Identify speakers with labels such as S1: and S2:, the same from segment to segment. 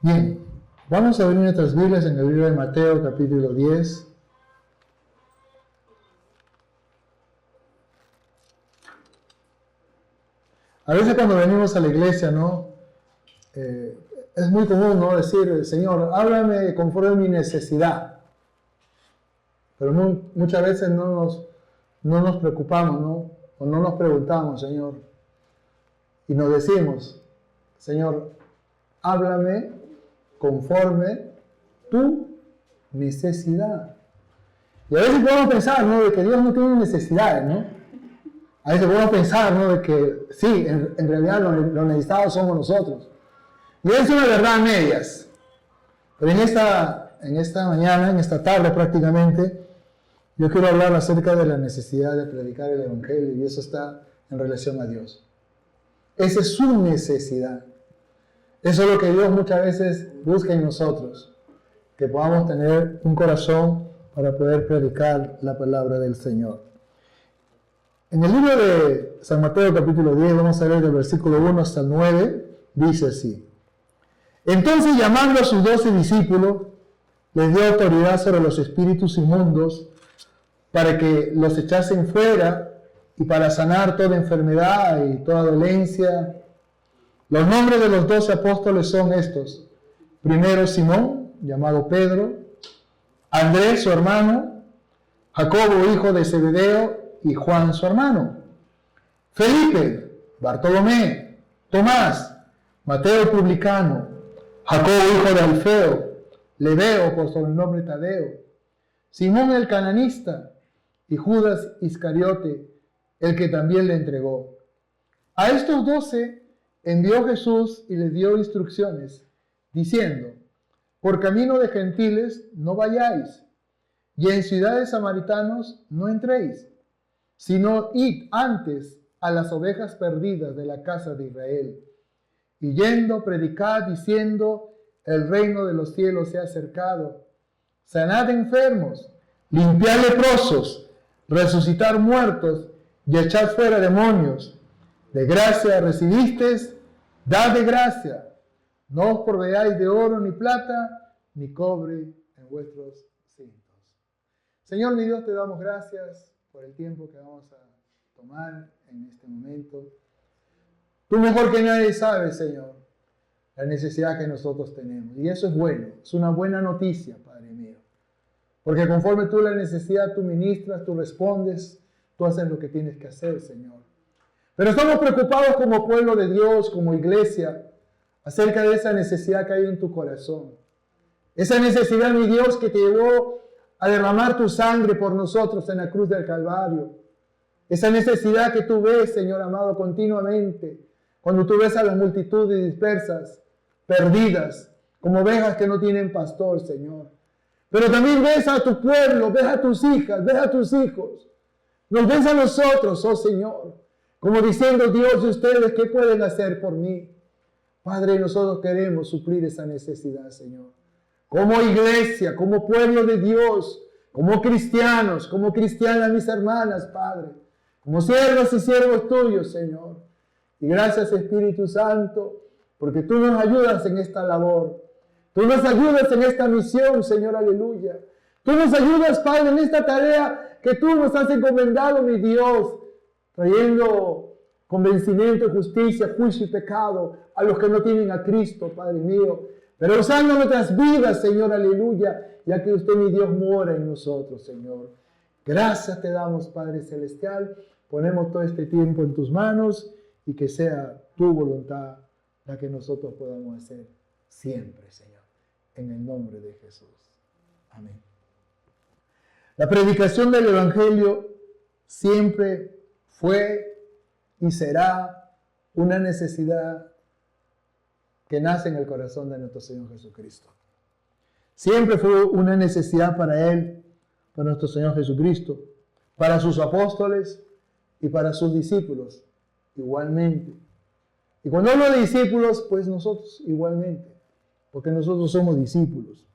S1: Bien, vamos a abrir nuestras Biblias en el libro de Mateo, capítulo 10. A veces cuando venimos a la iglesia, ¿no? Es muy común, ¿no? Decir, Señor, háblame conforme a mi necesidad. Pero muchas veces no nos preocupamos, ¿no? O no nos preguntamos, Señor. Y nos decimos, Señor, háblame conforme tu necesidad. Y a veces podemos pensar, ¿no? De que Dios no tiene necesidades, ¿no? A veces podemos pensar, ¿no? De que sí, en realidad los necesitados somos nosotros. Y es una verdad a medias. Pero en esta mañana, en esta tarde prácticamente, yo quiero hablar acerca de la necesidad de predicar el Evangelio, y eso está en relación a Dios. Esa es su necesidad. Eso es lo que Dios muchas veces busca en nosotros, que podamos tener un corazón para poder predicar la palabra del Señor. En el libro de San Mateo capítulo 10, vamos a leer del versículo 1 hasta el 9, dice así. Entonces, llamando a sus 12 discípulos, les dio autoridad sobre los espíritus inmundos para que los echasen fuera y para sanar toda enfermedad y toda dolencia. Los nombres de los 12 apóstoles son estos. Primero Simón, llamado Pedro, Andrés, su hermano, Jacobo, hijo de Zebedeo, y Juan, su hermano, Felipe, Bartolomé, Tomás, Mateo el publicano, Jacobo, hijo de Alfeo, Lebeo, por sobrenombre Tadeo, Simón el cananista, y Judas Iscariote, el que también le entregó. A estos 12 envió Jesús y les dio instrucciones, diciendo, por camino de gentiles no vayáis, y en ciudades samaritanos no entréis, sino id antes a las ovejas perdidas de la casa de Israel. Y yendo, predicad diciendo, el reino de los cielos se ha acercado. Sanad enfermos, limpiad leprosos, resucitar muertos y echad fuera demonios. De gracia recibisteis, dad de gracia. No os proveáis de oro ni plata, ni cobre en vuestros cintos. Señor mi Dios, te damos gracias por el tiempo que vamos a tomar en este momento. Tú mejor que nadie sabes, Señor, la necesidad que nosotros tenemos. Y eso es bueno, es una buena noticia, Padre mío. Porque conforme tú la necesidad, tú ministras, tú respondes, tú haces lo que tienes que hacer, Señor. Pero estamos preocupados como pueblo de Dios, como iglesia, acerca de esa necesidad que hay en tu corazón. Esa necesidad, mi Dios, que te llevó a derramar tu sangre por nosotros en la cruz del Calvario. Esa necesidad que tú ves, Señor amado, continuamente, cuando tú ves a las multitudes dispersas, perdidas, como ovejas que no tienen pastor, Señor. Pero también ves a tu pueblo, ves a tus hijas, ves a tus hijos. Nos ves a nosotros, oh Señor, como diciendo, Dios, ¿y ustedes qué pueden hacer por mí? Padre, nosotros queremos suplir esa necesidad, Señor. Como iglesia, como pueblo de Dios, como cristianos, como cristianas mis hermanas, Padre, como siervos y siervos tuyos, Señor. Y gracias, Espíritu Santo, porque tú nos ayudas en esta labor. Tú nos ayudas en esta misión, Señor, aleluya. Tú nos ayudas, Padre, en esta tarea que tú nos has encomendado, mi Dios, trayendo convencimiento, justicia, juicio y pecado a los que no tienen a Cristo, Padre mío. Pero usando nuestras vidas, Señor, aleluya, ya que usted, mi Dios, mora en nosotros, Señor. Gracias te damos, Padre Celestial. Ponemos todo este tiempo en tus manos y que sea tu voluntad la que nosotros podamos hacer siempre, Señor. En el nombre de Jesús. Amén. La predicación del Evangelio siempre fue y será una necesidad que nace en el corazón de nuestro Señor Jesucristo. Siempre fue una necesidad para Él, para nuestro Señor Jesucristo, para sus apóstoles y para sus discípulos, igualmente. Y cuando hablo de discípulos, pues nosotros igualmente, porque nosotros somos discípulos.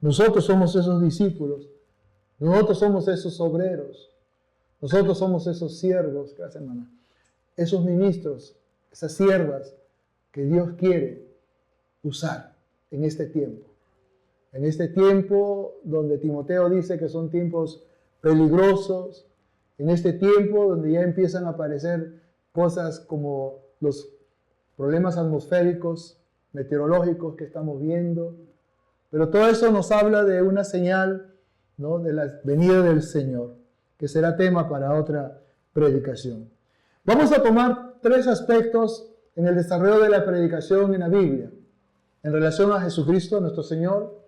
S1: Nosotros somos esos discípulos. Nosotros somos esos obreros. Nosotros somos esos siervos, gracias hermana, esos ministros, esas siervas que Dios quiere usar en este tiempo. En este tiempo donde Timoteo dice que son tiempos peligrosos, en este tiempo donde ya empiezan a aparecer cosas como los problemas atmosféricos, meteorológicos que estamos viendo, pero todo eso nos habla de una señal, ¿no?, de la venida del Señor, que será tema para otra predicación. Vamos a tomar 3 aspectos en el desarrollo de la predicación en la Biblia, en relación a Jesucristo, nuestro Señor,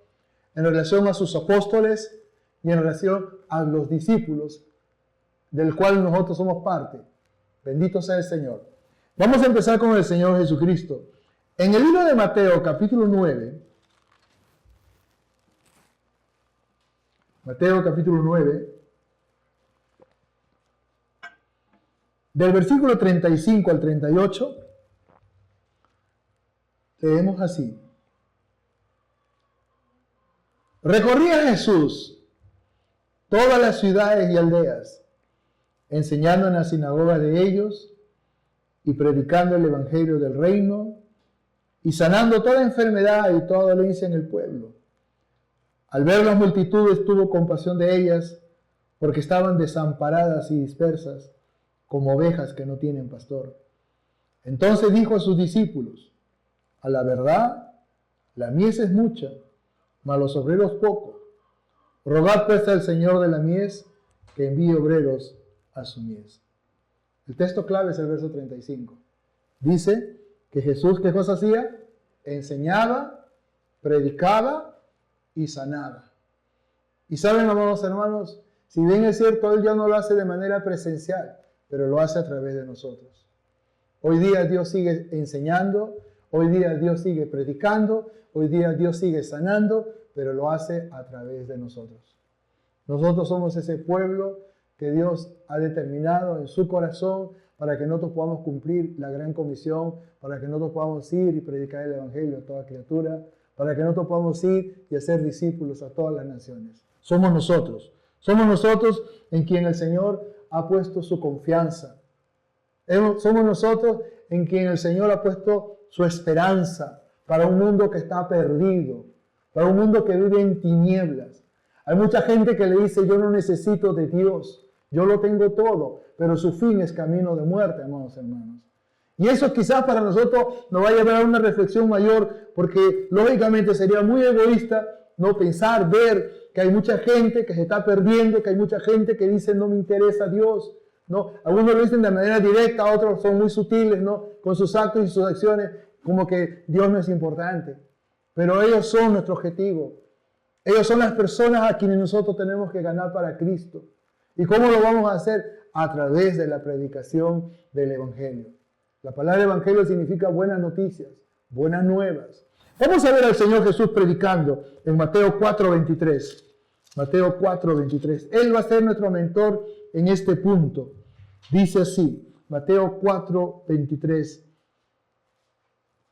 S1: en relación a sus apóstoles y en relación a los discípulos, del cual nosotros somos parte. Bendito sea el Señor. Vamos a empezar con el Señor Jesucristo. En el libro de Mateo, capítulo 9, Mateo capítulo 9, del versículo 35 al 38, leemos así. Recorría Jesús todas las ciudades y aldeas, enseñando en la sinagoga de ellos y predicando el evangelio del reino y sanando toda enfermedad y toda dolencia en el pueblo. Al ver las multitudes tuvo compasión de ellas, porque estaban desamparadas y dispersas, como ovejas que no tienen pastor. Entonces dijo a sus discípulos: a la verdad, la mies es mucha, mas los obreros pocos. Rogad pues al Señor de la mies que envíe obreros a su mies. El texto clave es el verso 35. Dice que Jesús, ¿qué cosa hacía? Enseñaba, predicaba y sanaba. Y saben, amados hermanos, si bien es cierto, Él ya no lo hace de manera presencial, pero lo hace a través de nosotros. Hoy día Dios sigue enseñando, hoy día Dios sigue predicando, hoy día Dios sigue sanando, pero lo hace a través de nosotros. Nosotros somos ese pueblo que Dios ha determinado en su corazón para que nosotros podamos cumplir la gran comisión, para que nosotros podamos ir y predicar el evangelio a toda criatura, para que nosotros podamos ir y hacer discípulos a todas las naciones. Somos nosotros en quien el Señor ha puesto su confianza. Somos nosotros en quien el Señor ha puesto su esperanza para un mundo que está perdido, para un mundo que vive en tinieblas. Hay mucha gente que le dice: yo no necesito de Dios, yo lo tengo todo, pero su fin es camino de muerte, amados hermanos. Y eso quizás para nosotros nos va a llevar a una reflexión mayor, porque lógicamente sería muy egoísta no pensar, ver que hay mucha gente que se está perdiendo, que hay mucha gente que dice: no me interesa Dios, ¿no? Algunos lo dicen de manera directa, otros son muy sutiles, ¿no?, con sus actos y sus acciones, como que Dios no es importante. Pero ellos son nuestro objetivo. Ellos son las personas a quienes nosotros tenemos que ganar para Cristo. ¿Y cómo lo vamos a hacer? A través de la predicación del Evangelio. La palabra Evangelio significa buenas noticias, buenas nuevas. Vamos a ver al Señor Jesús predicando en Mateo 4:23. Mateo 4:23. Él va a ser nuestro mentor en este punto. Dice así, Mateo 4:23.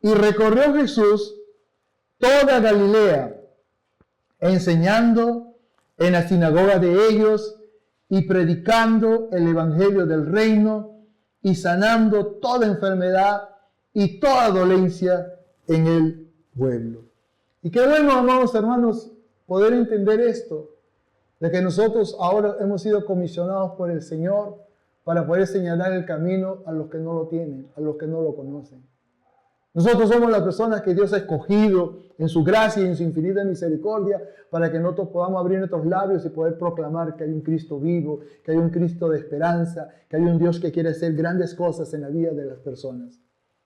S1: Y recorrió Jesús toda Galilea, enseñando en la sinagoga de ellos y predicando el evangelio del reino y sanando toda enfermedad y toda dolencia en el pueblo. Y qué bueno, amados hermanos, poder entender esto, de que nosotros ahora hemos sido comisionados por el Señor para poder señalar el camino a los que no lo tienen, a los que no lo conocen. Nosotros somos las personas que Dios ha escogido en su gracia y en su infinita misericordia para que nosotros podamos abrir nuestros labios y poder proclamar que hay un Cristo vivo, que hay un Cristo de esperanza, que hay un Dios que quiere hacer grandes cosas en la vida de las personas.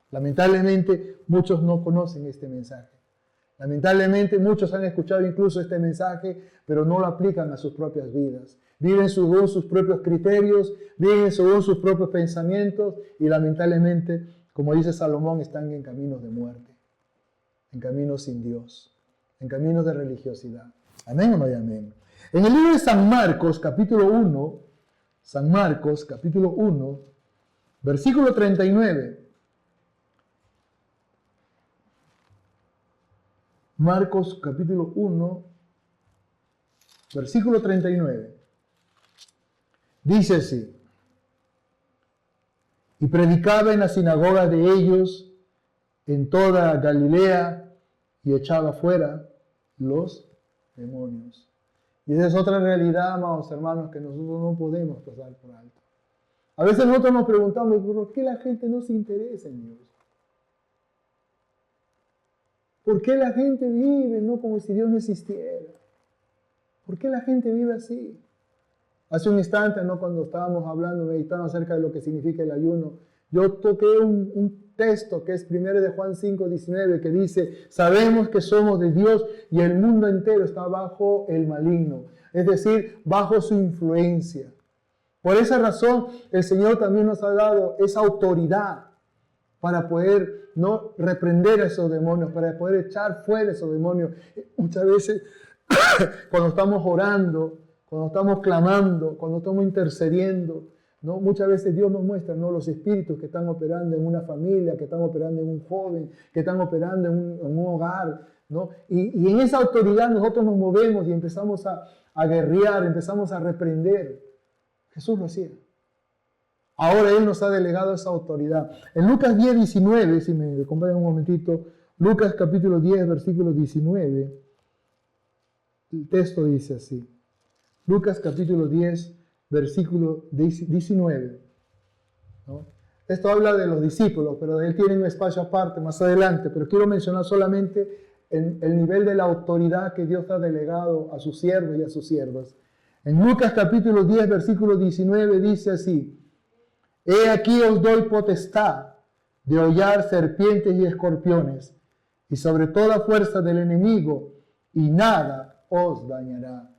S1: Lamentablemente, muchos no conocen este mensaje. Lamentablemente, muchos han escuchado incluso este mensaje, pero no lo aplican a sus propias vidas. Viven según sus propios criterios, viven según sus propios pensamientos y lamentablemente, como dice Salomón, están en caminos de muerte, en caminos sin Dios, en caminos de religiosidad. ¿Amén o no hay amén? En el libro de San Marcos, capítulo 1, versículo 39. Marcos, capítulo 1, versículo 39. Dice así: y predicaba en la sinagoga de ellos en toda Galilea, y echaba fuera los demonios. Y esa es otra realidad, amados hermanos, que nosotros no podemos pasar por alto. A veces nosotros nos preguntamos, ¿por qué la gente no se interesa en Dios? ¿Por qué la gente vive no como si Dios no existiera? ¿Por qué la gente vive así? Hace un instante, ¿no? Cuando estábamos hablando, meditando acerca de lo que significa el ayuno, yo toqué un texto que es 1 de Juan 5:19, que dice, sabemos que somos de Dios y el mundo entero está bajo el maligno, es decir, bajo su influencia. Por esa razón, el Señor también nos ha dado esa autoridad para poder no reprender a esos demonios, para poder echar fuera esos demonios. Muchas veces, cuando estamos orando, cuando estamos clamando, cuando estamos intercediendo, ¿no? Muchas veces Dios nos muestra, ¿no?, los espíritus que están operando en una familia, que están operando en un joven, que están operando en un hogar, ¿no? Y en esa autoridad nosotros nos movemos y empezamos a guerrear, empezamos a reprender. Jesús lo hacía. Ahora Él nos ha delegado esa autoridad. En Lucas 10:19, si me acompañan un momentito, Lucas capítulo 10, versículo 19, el texto dice así. Lucas capítulo 10, versículo 19. ¿No? Esto habla de los discípulos, pero Él tiene un espacio aparte más adelante, pero quiero mencionar solamente el nivel de la autoridad que Dios ha delegado a sus siervos y a sus siervas. En Lucas capítulo 10, versículo 19 dice así, he aquí os doy potestad de hollar serpientes y escorpiones, y sobre toda fuerza del enemigo, y nada os dañará.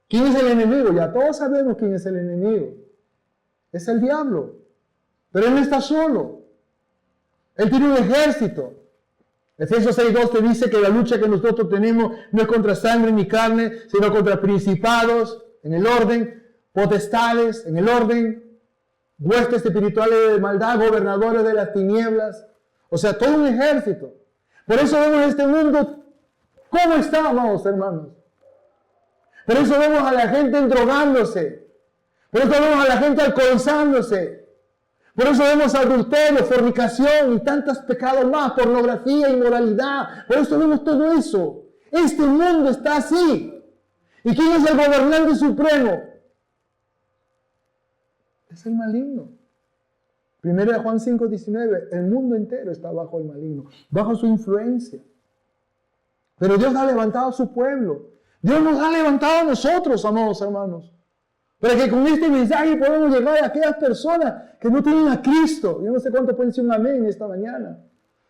S1: ¿Quién es el enemigo? Ya todos sabemos quién es el enemigo. Es el diablo. Pero Él no está solo. Él tiene un ejército. Efesios 6:2 te dice que la lucha que nosotros tenemos no es contra sangre ni carne, sino contra principados, en el orden, potestades, en el orden, huestes espirituales de maldad, gobernadores de las tinieblas. O sea, todo un ejército. Por eso vemos este mundo, ¿cómo está, amados hermanos? Por eso vemos a la gente drogándose. Por eso vemos a la gente alcoholizándose. Por eso vemos adulterio, fornicación y tantos pecados más, pornografía, inmoralidad. Por eso vemos todo eso. Este mundo está así. ¿Y quién es el gobernante supremo? Es el maligno. 1 Juan 5:19, el mundo entero está bajo el maligno, bajo su influencia. Pero Dios ha levantado a su pueblo. Dios nos ha levantado a nosotros, amados hermanos, para que con este mensaje podamos llegar a aquellas personas que no tienen a Cristo. Yo no sé cuánto pueden decir un amén esta mañana.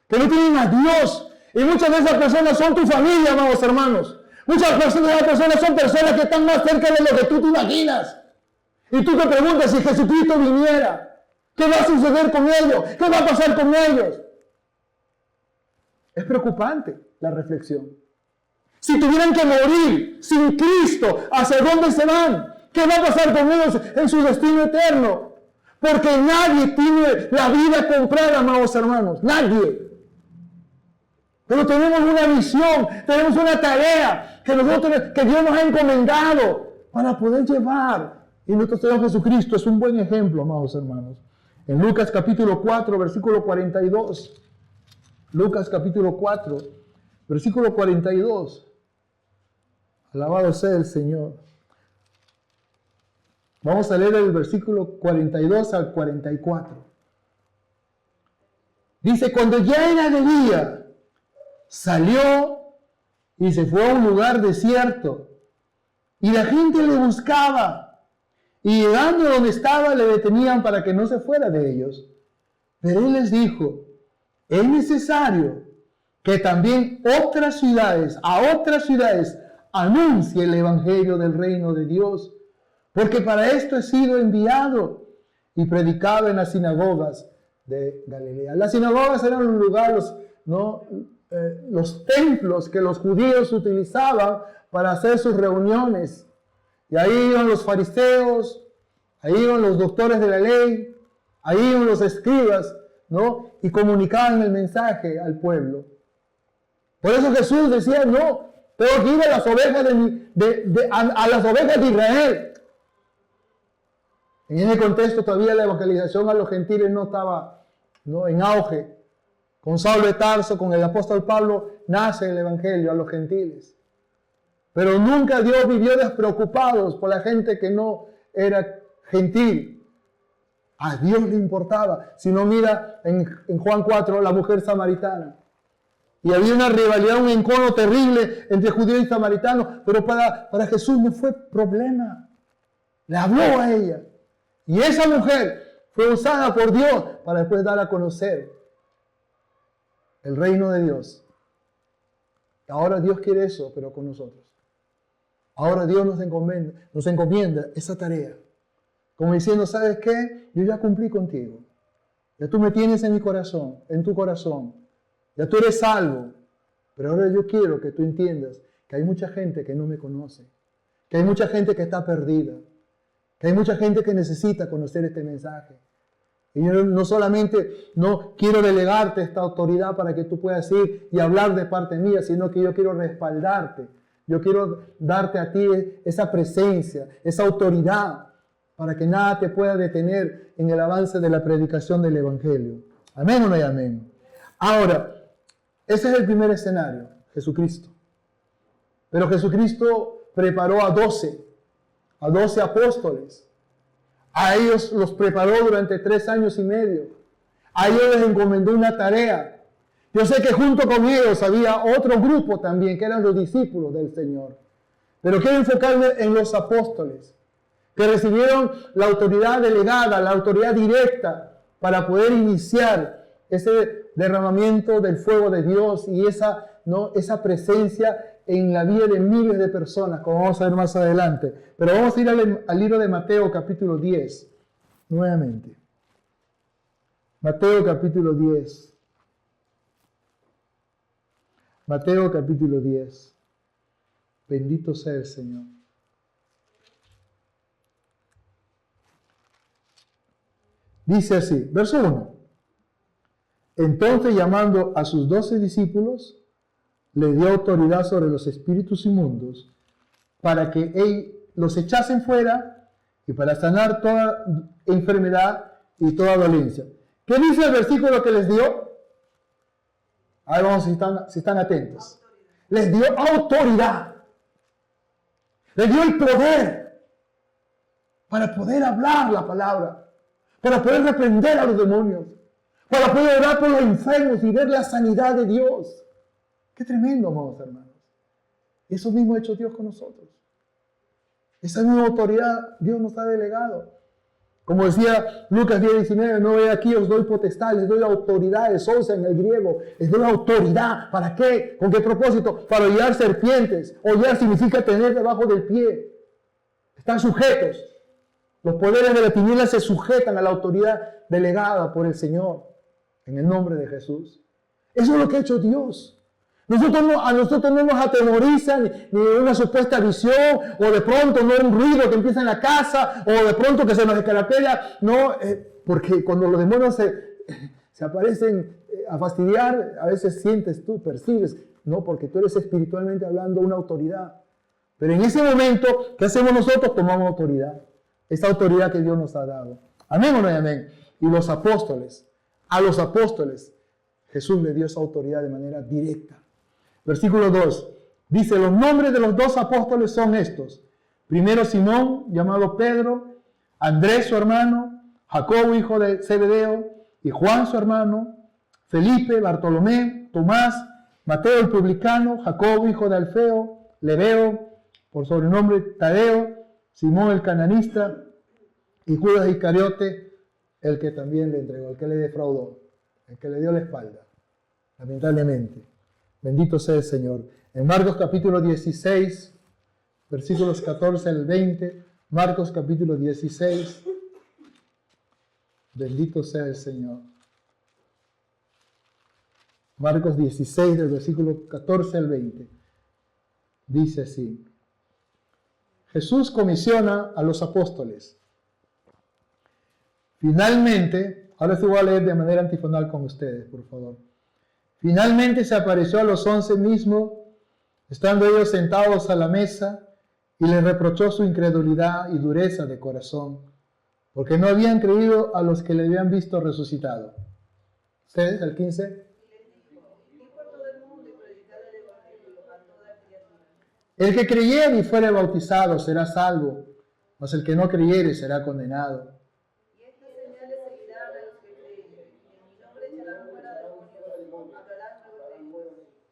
S1: Que no tienen a Dios. Y muchas de esas personas son tu familia, amados hermanos. Muchas de esas personas son personas que están más cerca de lo que tú te imaginas. Y tú te preguntas, si Jesucristo viniera, ¿qué va a suceder con ellos? ¿Qué va a pasar con ellos? Es preocupante la reflexión. Si tuvieran que morir sin Cristo, ¿hacia dónde se van? ¿Qué va a pasar con ellos en su destino eterno? Porque nadie tiene la vida comprada, amados hermanos. Nadie. Pero tenemos una misión, tenemos una tarea que Dios nos ha encomendado para poder llevar. Y nuestro Señor Jesucristo es un buen ejemplo, amados hermanos. En Lucas capítulo 4, versículo 42. Lucas capítulo 4, versículo 42. Alabado sea el Señor. Vamos a leer el versículo 42 al 44. Dice, cuando ya era de día, salió y se fue a un lugar desierto. Y la gente le buscaba. Y llegando donde estaba, le detenían para que no se fuera de ellos. Pero él les dijo, es necesario que también a otras ciudades, anuncie el evangelio del reino de Dios, porque para esto he sido enviado. Y predicaba en las sinagogas de Galilea. Las sinagogas eran un lugar, los templos que los judíos utilizaban para hacer sus reuniones. Y ahí iban los fariseos, ahí iban los doctores de la ley, ahí iban los escribas, ¿no? Y comunicaban el mensaje al pueblo. Por eso Jesús decía, no, tengo que ir a las ovejas a las ovejas de Israel. En ese contexto todavía la evangelización a los gentiles no estaba en auge, Con Saulo de Tarso, con el apóstol Pablo, nace el evangelio a los gentiles. Pero nunca Dios vivió despreocupados por la gente que no era gentil. A Dios le importaba. Si no, mira en Juan 4, la mujer samaritana. Y había una rivalidad, un encono terrible entre judíos y samaritanos, pero para Jesús no fue problema. Le habló a ella. Y esa mujer fue usada por Dios para después dar a conocer el reino de Dios. Ahora Dios quiere eso, pero con nosotros. Ahora Dios nos encomienda esa tarea. Como diciendo, ¿sabes qué? Yo ya cumplí contigo. Ya tú me tienes en mi corazón, en tu corazón. Ya tú eres salvo. Pero ahora yo quiero que tú entiendas que hay mucha gente que no me conoce. Que hay mucha gente que está perdida. Que hay mucha gente que necesita conocer este mensaje. Y yo no solamente no quiero delegarte esta autoridad para que tú puedas ir y hablar de parte mía, sino que yo quiero respaldarte. Yo quiero darte a ti esa presencia, esa autoridad, para que nada te pueda detener en el avance de la predicación del Evangelio. Amén o no hay amén. Ahora, ese es el primer escenario, Jesucristo. Pero Jesucristo preparó a 12 apóstoles. A ellos los preparó durante 3 años y medio. A ellos les encomendó una tarea. Yo sé que junto con ellos había otro grupo también, que eran los discípulos del Señor. Pero quiero enfocarme en los apóstoles, que recibieron la autoridad delegada, la autoridad directa, para poder iniciar ese derramamiento del fuego de Dios y esa presencia en la vida de miles de personas, como vamos a ver más adelante. Pero vamos a ir al libro de Mateo capítulo 10, nuevamente. Mateo capítulo 10. Mateo capítulo 10. Bendito sea el Señor. Dice así, verso 1. Entonces, llamando a sus 12 discípulos, le dio autoridad sobre los espíritus inmundos para que los echasen fuera y para sanar toda enfermedad y toda dolencia. ¿Qué dice el versículo que les dio? A ver, vamos, si están atentos. Les dio autoridad. Les dio el poder para poder hablar la palabra, para poder reprender a los demonios, para poder orar por los enfermos y ver la sanidad de Dios. Qué tremendo, amados hermanos. Eso mismo ha hecho Dios con nosotros. Esa misma autoridad Dios nos ha delegado. Como decía Lucas 10:19, no ve aquí, os doy potestad, les doy autoridad, es onza en el griego, les doy autoridad. ¿Para qué? ¿Con qué propósito? Para hollar serpientes. Hollar significa tener debajo del pie. Están sujetos. Los poderes de la tiniebla se sujetan a la autoridad delegada por el Señor, en el nombre de Jesús. Eso es lo que ha hecho Dios. A nosotros no nos atemoriza ni una supuesta visión, o de pronto no un ruido que empieza en la casa, o de pronto que se nos escarapela. No, porque cuando los demonios se aparecen a fastidiar, a veces sientes tú, percibes, no, porque tú eres espiritualmente hablando una autoridad. Pero en ese momento, ¿qué hacemos nosotros? Tomamos autoridad. Esa autoridad que Dios nos ha dado. Amén o no hay amén. Y los apóstoles, a los apóstoles, Jesús le dio esa autoridad de manera directa. Versículo 2, dice, los nombres de los 2 apóstoles son estos. Primero Simón, llamado Pedro, Andrés su hermano, Jacobo hijo de Zebedeo, y Juan su hermano, Felipe, Bartolomé, Tomás, Mateo el publicano, Jacobo hijo de Alfeo, Lebeo, por sobrenombre Tadeo, Simón el cananista, y Judas Iscariote, el que también le entregó, el que le defraudó, el que le dio la espalda, lamentablemente. Bendito sea el Señor. En Marcos capítulo 16, versículos 14 al 20, Marcos capítulo 16, bendito sea el Señor. Marcos 16, del versículo 14 al 20, dice así. Jesús comisiona a los apóstoles. Finalmente, ahora sí voy a leer de manera antifonal con ustedes, por favor. Finalmente se apareció a los 11 mismos, estando ellos sentados a la mesa, y les reprochó su incredulidad y dureza de corazón, porque no habían creído a los que le habían visto resucitado. ¿Ustedes, el 15? El que creyere y fuere bautizado será salvo, mas el que no creyere será condenado.
S2: Y estas señales seguirán a los que creen. En mi nombre echarán fuera demonios, hablarán nuevas lenguas.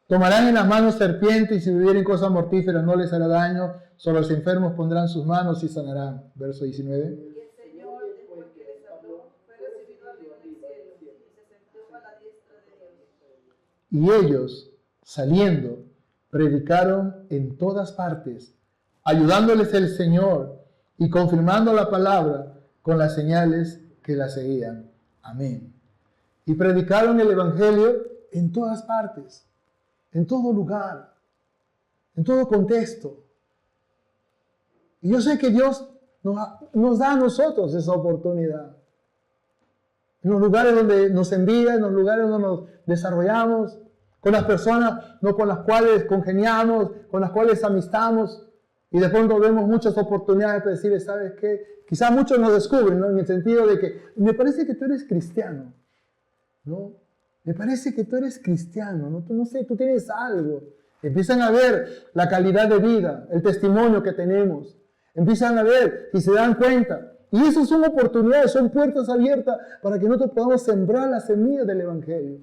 S1: Tomarán en las manos serpientes y si bebieren cosas mortíferas no les hará daño. Sobre los enfermos pondrán sus manos y sanarán. Verso 19.
S2: Y el Señor, después que les habló, fue recibido arriba del cielo y se sentó a la diestra de Dios.
S1: Y ellos, saliendo, predicaron en todas partes, ayudándoles el Señor y confirmando la palabra con las señales que la seguían. Amén. Y predicaron el Evangelio en todas partes, en todo lugar, en todo contexto. Y yo sé que Dios nos da a nosotros esa oportunidad. En los lugares donde nos envía, en los lugares donde nos desarrollamos, con las personas no con las cuales congeniamos, con las cuales amistamos, y de pronto vemos muchas oportunidades para decirles, ¿sabes qué? Quizás muchos nos descubren, ¿no? En el sentido de que, me parece que tú eres cristiano, ¿no? Me parece que tú eres cristiano, ¿no? Tú, no sé, tú tienes algo. Empiezan a ver la calidad de vida, el testimonio que tenemos. Empiezan a ver y se dan cuenta. Y esas son oportunidades, son puertas abiertas para que nosotros podamos sembrar la semilla del Evangelio.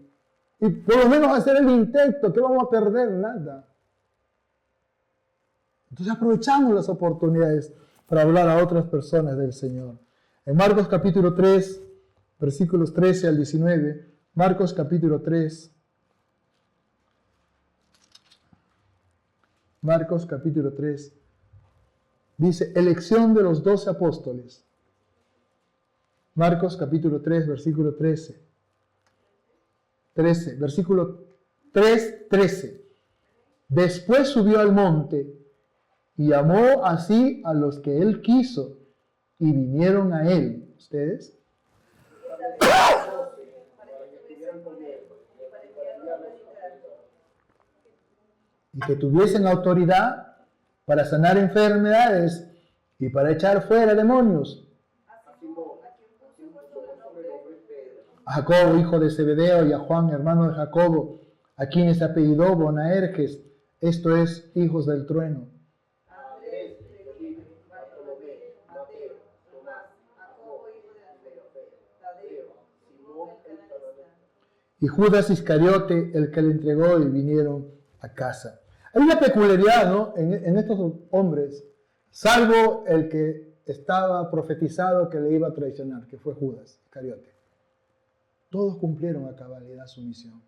S1: Y por lo menos hacer el intento, que vamos a perder nada. Entonces aprovechamos las oportunidades para hablar a otras personas del Señor. En Marcos capítulo 3, versículos 13 al 19, Marcos capítulo 3, Marcos capítulo 3, dice, elección de los 12 apóstoles. Marcos capítulo 3, versículo 13. Versículo 3, 13. Después subió al monte y llamó así a los que él quiso y vinieron a él. ¿Ustedes? Y que tuviesen autoridad para sanar enfermedades y para echar fuera demonios. A Jacobo, hijo de Zebedeo, y a Juan, hermano de Jacobo, a quienes apellidó Boanerges, esto es, hijos del trueno. Y Judas Iscariote, el que le entregó, y vinieron a casa. Hay una peculiaridad, ¿no? en estos hombres, salvo el que estaba profetizado que le iba a traicionar, que fue Judas Iscariote. Todos cumplieron a cabalidad su misión.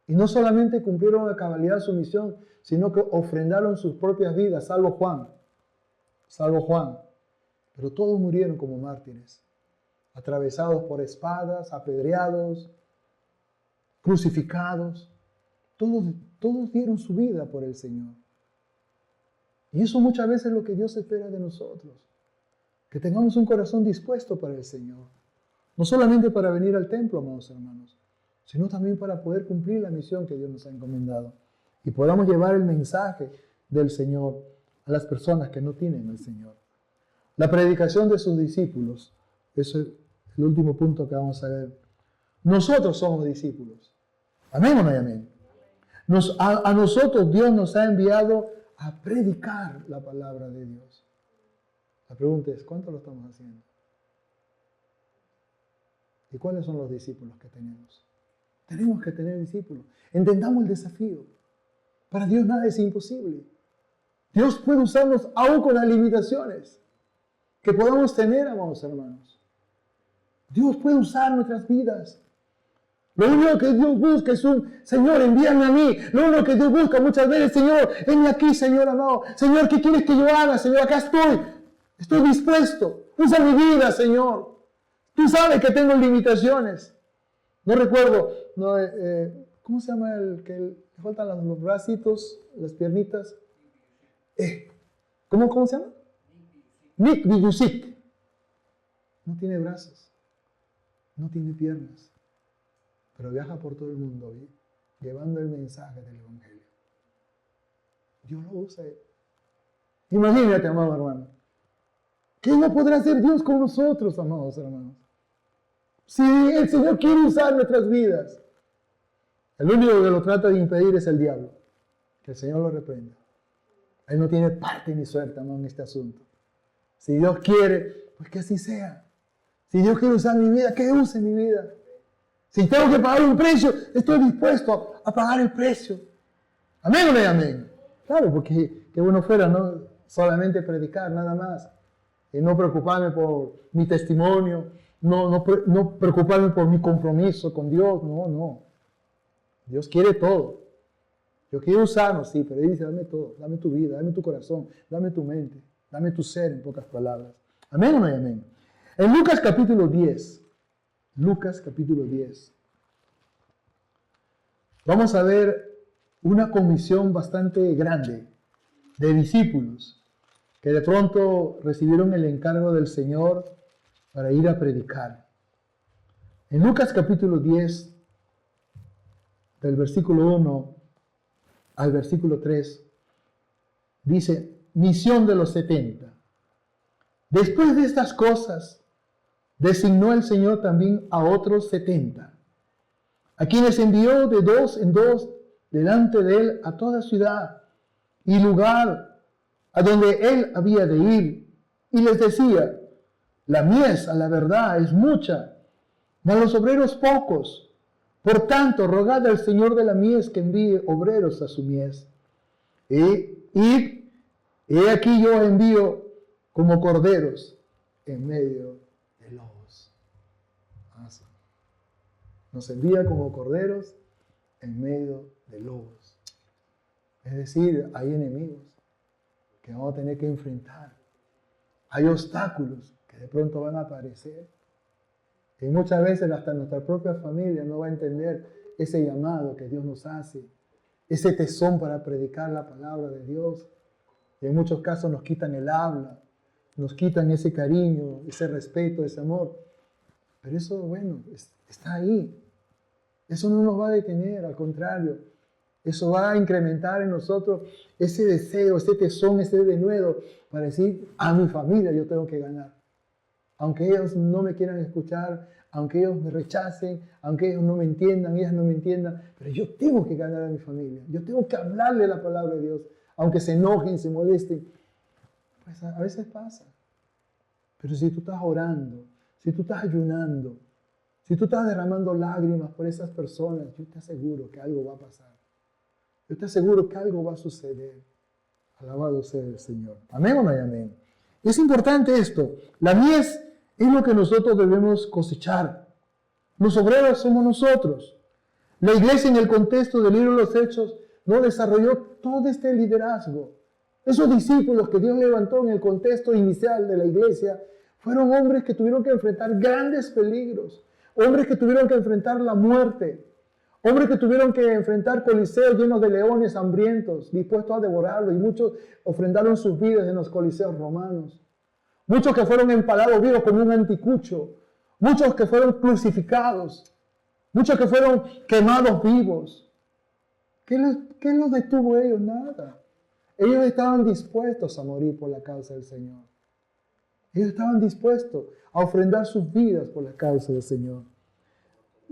S1: Y no solamente cumplieron a cabalidad su misión, sino que ofrendaron sus propias vidas, salvo Juan. Pero todos murieron como mártires, atravesados por espadas, apedreados, crucificados. Todos dieron su vida por el Señor. Y eso muchas veces es lo que Dios espera de nosotros. Que tengamos un corazón dispuesto para el Señor. No solamente para venir al templo, amados hermanos, sino también para poder cumplir la misión que Dios nos ha encomendado. Y podamos llevar el mensaje del Señor a las personas que no tienen al Señor. La predicación de sus discípulos. Eso es el último punto que vamos a ver. Nosotros somos discípulos. Amén o no hay amén. A nosotros Dios nos ha enviado a predicar la palabra de Dios. La pregunta es, ¿cuánto lo estamos haciendo? ¿Y cuáles son los discípulos que tenemos? Tenemos que tener discípulos. Entendamos el desafío. Para Dios nada es imposible. Dios puede usarnos aún con las limitaciones que podamos tener, amados hermanos. Dios puede usar nuestras vidas. Lo único que Dios busca es un, Señor, envíame a mí. Lo único que Dios busca muchas veces, Señor, venme aquí, Señor amado. Señor, ¿qué quieres que yo haga? Señor, acá estoy. Estoy dispuesto. Usa mi vida, Señor. Tú sabes que tengo limitaciones. No recuerdo, ¿cómo se llama el que le faltan los bracitos, las piernitas? ¿Cómo se llama? Nick Vujicic. No tiene brazos, no tiene piernas, pero viaja por todo el mundo llevando el mensaje del Evangelio. Dios lo usa. Imagínate, amado hermano. ¿Qué no podrá hacer Dios con nosotros, amados hermanos? Si el Señor quiere usar nuestras vidas, el único que lo trata de impedir es el diablo. Que el Señor lo reprenda. Él no tiene parte ni suerte, hermano, en este asunto. Si Dios quiere, pues que así sea. Si Dios quiere usar mi vida, que use mi vida. Si tengo que pagar un precio, estoy dispuesto a pagar el precio. Amén o no amén. Claro, porque qué bueno fuera, ¿no? Solamente predicar, nada más. Y no preocuparme por mi testimonio, no preocuparme por mi compromiso con Dios, no. Dios quiere todo. Dios quiere usarnos, sí, pero Él dice, dame todo, dame tu vida, dame tu corazón, dame tu mente, dame tu ser, en pocas palabras. Amén o no amén. En Lucas capítulo 10, vamos a ver una comisión bastante grande de discípulos que de pronto recibieron el encargo del Señor para ir a predicar. En Lucas capítulo 10, del versículo 1 al versículo 3, dice, misión de los 70. Después de estas cosas, designó el Señor también a otros 70, a quienes envió de dos en dos delante de él a toda ciudad y lugar a donde él había de ir, y les decía, la mies a la verdad es mucha, mas los obreros pocos. Por tanto, rogad al Señor de la mies que envíe obreros a su mies. He aquí yo envío como corderos en medio de lobos. Nos envía como corderos en medio de lobos. Es decir, hay enemigos que vamos a tener que enfrentar. Hay obstáculos que de pronto van a aparecer. Y muchas veces hasta nuestra propia familia no va a entender ese llamado que Dios nos hace, ese tesón para predicar la palabra de Dios. Y en muchos casos nos quitan el habla, nos quitan ese cariño, ese respeto, ese amor. Pero eso, bueno, está ahí. Eso no nos va a detener, al contrario. Eso va a incrementar en nosotros ese deseo, ese tesón, ese denuedo para decir, a mi familia yo tengo que ganar. Aunque ellos no me quieran escuchar, aunque ellos me rechacen, aunque ellos no me entiendan, ellas no me entiendan, pero yo tengo que ganar a mi familia. Yo tengo que hablarle la palabra de Dios, aunque se enojen, se molesten. Pues a veces pasa. Pero si tú estás orando, si tú estás ayunando, si tú estás derramando lágrimas por esas personas, yo te aseguro que algo va a pasar. Yo te aseguro que algo va a suceder. Alabado sea el Señor. Amén o no hay amén. Es importante esto. La mies es lo que nosotros debemos cosechar. Los obreros somos nosotros. La iglesia en el contexto del libro de los Hechos no desarrolló todo este liderazgo. Esos discípulos que Dios levantó en el contexto inicial de la iglesia fueron hombres que tuvieron que enfrentar grandes peligros. Hombres que tuvieron que enfrentar la muerte. Hombres que tuvieron que enfrentar coliseos llenos de leones hambrientos, dispuestos a devorarlos. Y muchos ofrendaron sus vidas en los coliseos romanos. Muchos que fueron empalados vivos como un anticucho. Muchos que fueron crucificados. Muchos que fueron quemados vivos. ¿Qué los detuvo a ellos? Nada. Ellos estaban dispuestos a morir por la causa del Señor. Ellos estaban dispuestos a ofrendar sus vidas por la causa del Señor.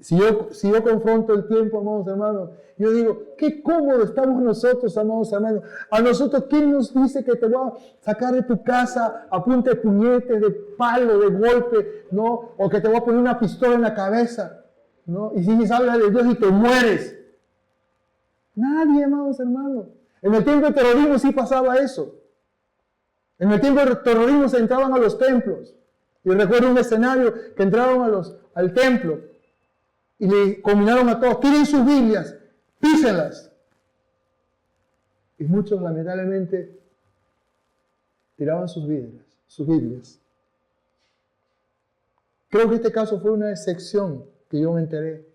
S1: Si yo confronto el tiempo, amados hermanos, yo digo, qué cómodo estamos nosotros, amados hermanos. A nosotros, ¿quién nos dice que te va a sacar de tu casa a punta de puñetes, de palo, de golpe, ¿no? O que te va a poner una pistola en la cabeza, ¿no? Y si habla de Dios y te mueres. Nadie, amados hermanos. En el tiempo del terrorismo sí pasaba eso. En el tiempo del terrorismo se entraban a los templos. Y recuerdo un escenario que entraron al templo y le combinaron a todos, tiren sus Biblias, písenlas. Y muchos lamentablemente tiraban sus Biblias. Creo que este caso fue una excepción que yo me enteré.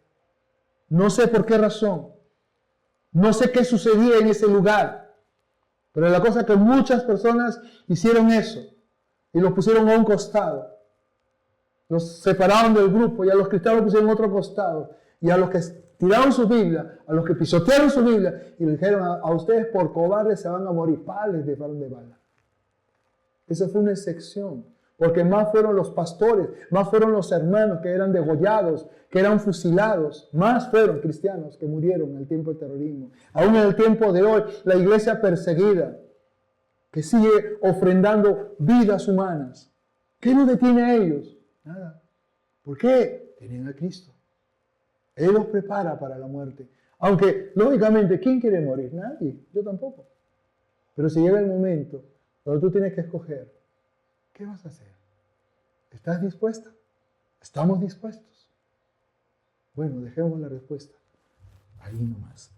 S1: No sé por qué razón. No sé qué sucedía en ese lugar. Pero la cosa es que muchas personas hicieron eso y los pusieron a un costado. Los separaron del grupo y a los cristianos pusieron a otro costado. Y a los que tiraron su Biblia, a los que pisotearon su Biblia y le dijeron a ustedes por cobardes se van a morir, les dejaron de bala. Eso fue una excepción. porque más fueron los pastores, más fueron los hermanos que eran degollados, que eran fusilados, más fueron cristianos que murieron en el tiempo del terrorismo. Aún en el tiempo de hoy, la iglesia perseguida, que sigue ofrendando vidas humanas. ¿Qué nos detiene a ellos? Nada. ¿Por qué? Tienen a Cristo. Él los prepara para la muerte. Aunque, lógicamente, ¿quién quiere morir? Nadie. Yo tampoco. Pero si llega el momento donde tú tienes que escoger, ¿qué vas a hacer? ¿Estás dispuesta? ¿Estamos dispuestos? Bueno, dejemos la respuesta ahí nomás.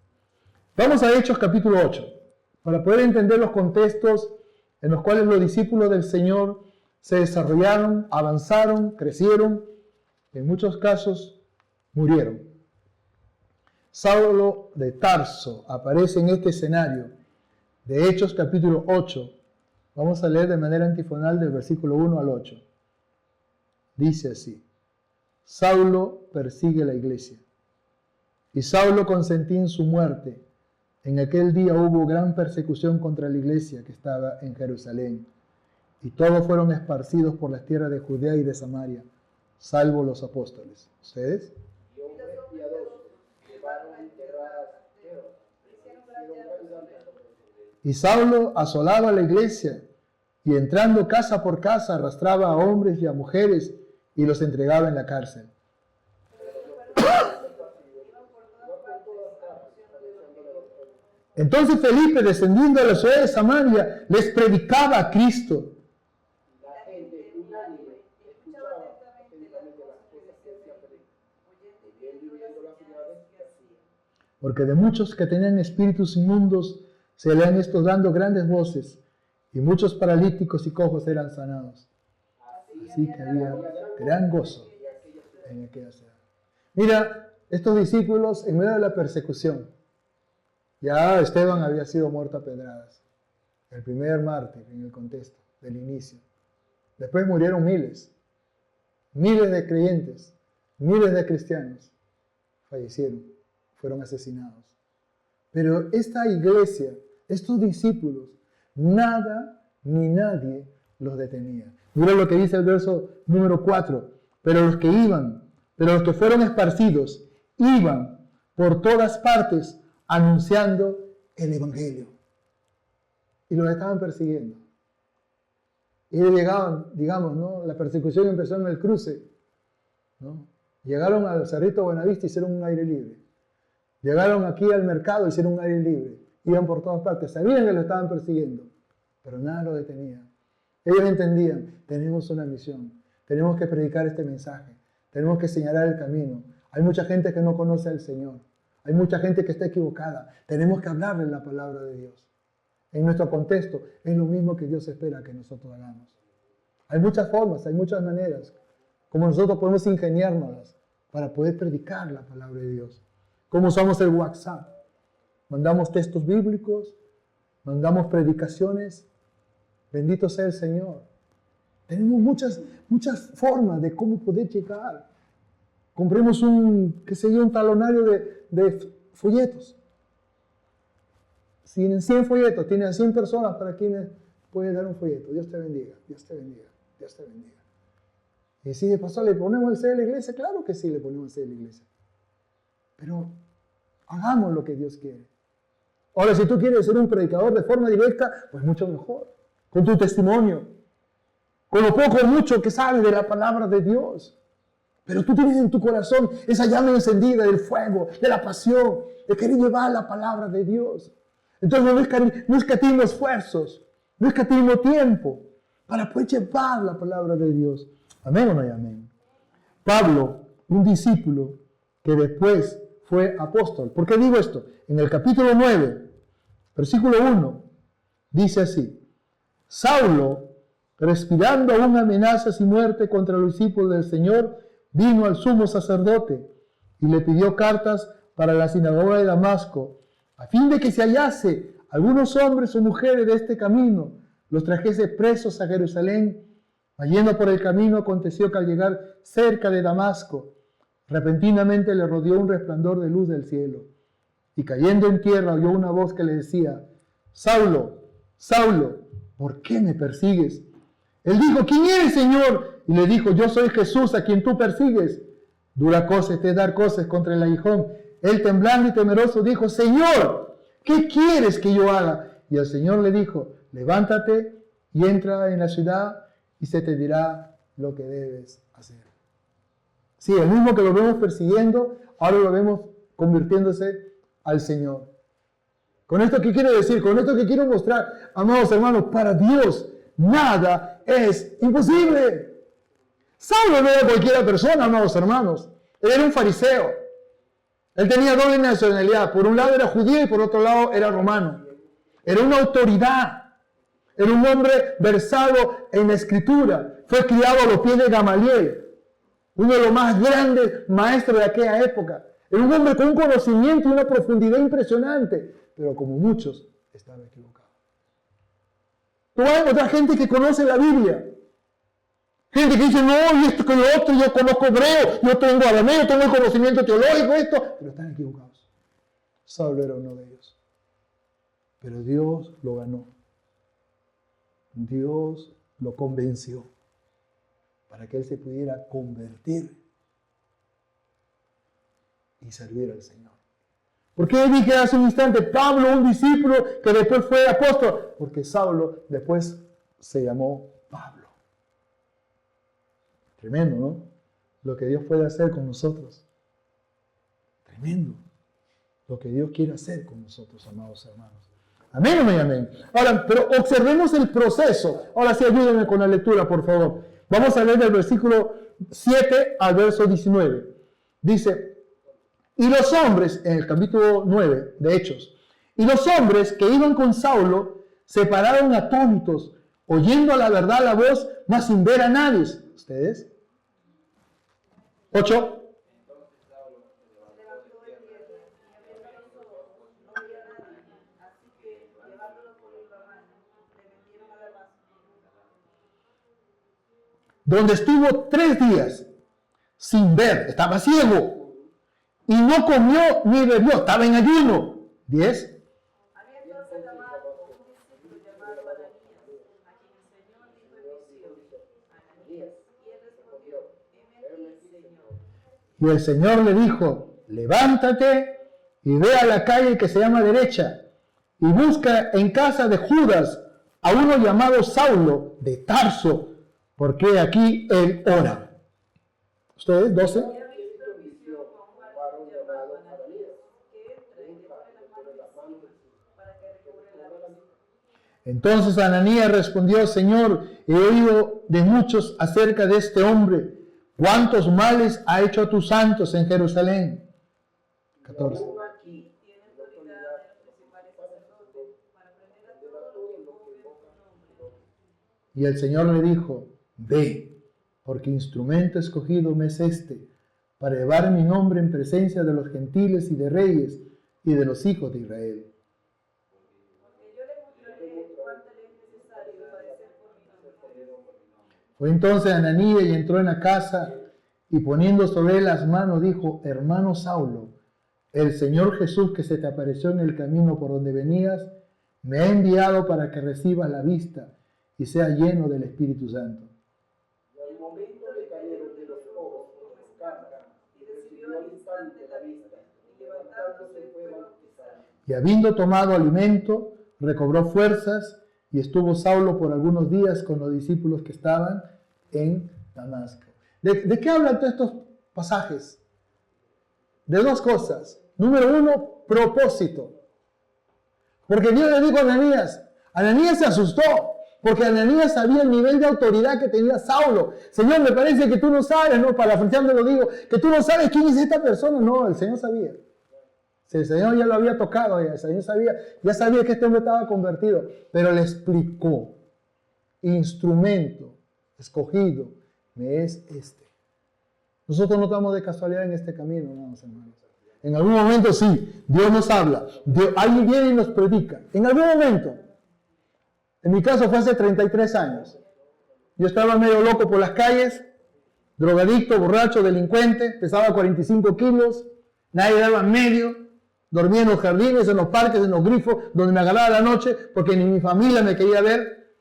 S1: Vamos a Hechos capítulo 8, para poder entender los contextos en los cuales los discípulos del Señor se desarrollaron, avanzaron, crecieron, en muchos casos murieron. Saulo de Tarso aparece en este escenario de Hechos capítulo 8. Vamos a leer de manera antifonal del versículo 1 al 8. Dice así: Saulo persigue la iglesia. Y Saulo consentía en su muerte. En aquel día hubo gran persecución contra la iglesia que estaba en Jerusalén. Y todos fueron esparcidos por las tierras de Judea y de Samaria, salvo los apóstoles. ¿Ustedes? Y Saulo asolaba la iglesia y entrando casa por casa arrastraba a hombres y a mujeres y los entregaba en la cárcel. Entonces Felipe, descendiendo a la ciudad de Samaria, les predicaba a Cristo. Porque de muchos que tenían espíritus inmundos se le han estos dando grandes voces, y muchos paralíticos y cojos eran sanados. Así que había gran gozo en aquella ciudad. Mira, estos discípulos en medio de la persecución, ya Esteban había sido muerto a pedradas, el primer mártir en el contexto del inicio. Después murieron miles de creyentes, miles de cristianos fallecieron, fueron asesinados. Pero esta iglesia, estos discípulos, nada ni nadie los detenía. Mira lo que dice el verso número 4. Pero los que fueron esparcidos, iban por todas partes anunciando el evangelio. Y los estaban persiguiendo. Y ellos llegaban, digamos, ¿no? La persecución empezó en el cruce, ¿no? Llegaron al Cerrito Buenavista y hicieron un aire libre. Llegaron aquí al mercado y hicieron un aire libre. Iban por todas partes. Sabían que lo estaban persiguiendo, pero nada lo detenía. Ellos entendían, tenemos una misión. Tenemos que predicar este mensaje. Tenemos que señalar el camino. Hay mucha gente que no conoce al Señor. Hay mucha gente que está equivocada. Tenemos que hablarle la palabra de Dios. En nuestro contexto es lo mismo que Dios espera que nosotros hagamos. Hay muchas formas, hay muchas maneras como nosotros podemos ingeniárnoslas para poder predicar la palabra de Dios. ¿Cómo usamos el WhatsApp? Mandamos textos bíblicos, mandamos predicaciones. Bendito sea el Señor. Tenemos muchas formas de cómo poder llegar. Compremos un talonario de folletos. Si tienen 100 folletos, tienen 100 personas para quienes puede dar un folleto. Dios te bendiga, Dios te bendiga, Dios te bendiga. Y si de paso le ponemos el sello a la iglesia, claro que sí le ponemos el sello a la iglesia. Pero hagamos lo que Dios quiere. Ahora, si tú quieres ser un predicador de forma directa, pues mucho mejor. Con tu testimonio, con lo poco o mucho que sabes de la palabra de Dios. Pero tú tienes en tu corazón esa llama encendida del fuego, de la pasión, de querer llevar la palabra de Dios. Entonces no escatimos esfuerzos, no escatimos tiempo para poder llevar la palabra de Dios. Amén o no hay amén. Pablo, un discípulo que después fue apóstol. ¿Por qué digo esto? En el capítulo 9, versículo 1, dice así: Saulo, respirando aún amenazas y muerte contra los discípulos del Señor, vino al sumo sacerdote y le pidió cartas para la sinagoga de Damasco, a fin de que se hallase algunos hombres o mujeres de este camino, los trajese presos a Jerusalén. Yendo por el camino, aconteció que al llegar cerca de Damasco, repentinamente le rodeó un resplandor de luz del cielo. Y cayendo en tierra, oyó una voz que le decía: Saulo, Saulo, ¿por qué me persigues? Él dijo, ¿quién eres, Señor? Y le dijo, yo soy Jesús a quien tú persigues. Dura cosa es dar cosas contra el aguijón. Él, temblando y temeroso, dijo, Señor, ¿qué quieres que yo haga? Y el Señor le dijo, levántate y entra en la ciudad y se te dirá lo que debes hacer. Sí, el mismo que lo vemos persiguiendo, ahora lo vemos convirtiéndose al Señor. ¿Con esto qué quiero decir? Con esto que quiero mostrar, amados hermanos, para Dios nada es imposible. Saulo no era cualquier persona, amados hermanos. Él era un fariseo. Él tenía doble nacionalidad. Por un lado era judío y por otro lado era romano. Era una autoridad. Era un hombre versado en la escritura. Fue criado a los pies de Gamaliel, uno de los más grandes maestros de aquella época. Era un hombre con un conocimiento y una profundidad impresionante. Pero como muchos, estaba equivocado. Tú vas a encontrar gente que conoce la Biblia. Gente que dice, no, y esto que lo otro, yo conozco hebreo, yo tengo arameo, tengo el conocimiento teológico, esto. Pero están equivocados. Saulo era uno de ellos. Pero Dios lo ganó. Dios lo convenció para que él se pudiera convertir y servir al Señor. ¿Por qué dije hace un instante, Pablo, un discípulo que después fue apóstol? Porque Saulo después se llamó Pablo. Tremendo, ¿no? Lo que Dios puede hacer con nosotros. Tremendo. Lo que Dios quiere hacer con nosotros, amados hermanos. Amén o no amén. Ahora, pero observemos el proceso. Ahora sí, ayúdenme con la lectura, por favor. Vamos a leer del versículo 7 al verso 19. Dice, y los hombres, en el capítulo 9 de Hechos, y los hombres que iban con Saulo se pararon atónitos, oyendo a la verdad la voz, mas sin ver a nadie. ¿Ustedes? 8. Donde estuvo 3 días sin ver, estaba ciego, y no comió ni bebió, estaba en ayuno. 10.
S2: Había entonces llamado un discípulo llamado Ananías, a quien el Señor dijo en visión, Ananías, y él respondió, heme aquí, Señor.
S1: Y el Señor le dijo, levántate y ve a la calle que se llama derecha, y busca en casa de Judas a uno llamado Saulo de Tarso, porque aquí él ora. ¿Ustedes? 12.
S2: Había visto en visión a un varón llamado Ananías, que entra y le pone las manos encima, para que recobre la vista.
S1: Entonces Ananías respondió, Señor, he oído de muchos acerca de este hombre, cuántos males ha hecho a tus santos en Jerusalén. 14.
S2: Aquí tiene autoridad de los principales sacerdotes para prender a todos los que invoquen tu nombre.
S1: Y el Señor le dijo, ve, porque instrumento escogido me es este, para llevar mi nombre en presencia de los gentiles y de reyes y de los hijos de Israel.
S2: Porque yo le mostraré cuánto le es necesario padecer por mi nombre.
S1: Fue entonces Ananías y entró en la casa, y poniendo sobre él las manos, dijo, hermano Saulo, el Señor Jesús que se te apareció en el camino por donde venías, me ha enviado para que recibas la vista y sea lleno del Espíritu Santo.
S2: Y al momento le cayeron de los ojos como escarcha, y recibió al instante la vista, y levantándose fue bautizado.
S1: Y habiendo tomado alimento, recobró fuerzas, y estuvo Saulo por algunos días con los discípulos que estaban en Damasco. ¿De qué hablan todos estos pasajes? De 2 cosas. Número 1, propósito. Porque Dios le dijo a Ananías, Ananías se asustó, porque Ananías sabía el nivel de autoridad que tenía Saulo. Señor, me parece que tú no sabes, no, parafraseando lo digo, que tú no sabes quién es esta persona. No, el Señor sabía. Si el Señor ya lo había tocado, el Señor ya sabía que este hombre estaba convertido, pero le explicó, instrumento escogido me es este. Nosotros no estamos de casualidad en este camino, hermanos. En algún momento sí, Dios nos habla, alguien viene y nos predica, en algún momento. En mi caso fue hace 33 años. Yo estaba medio loco por las calles, drogadicto, borracho, delincuente, pesaba 45 kilos, nadie daba medio, dormía en los jardines, en los parques, en los grifos, donde me agarraba la noche, porque ni mi familia me quería ver.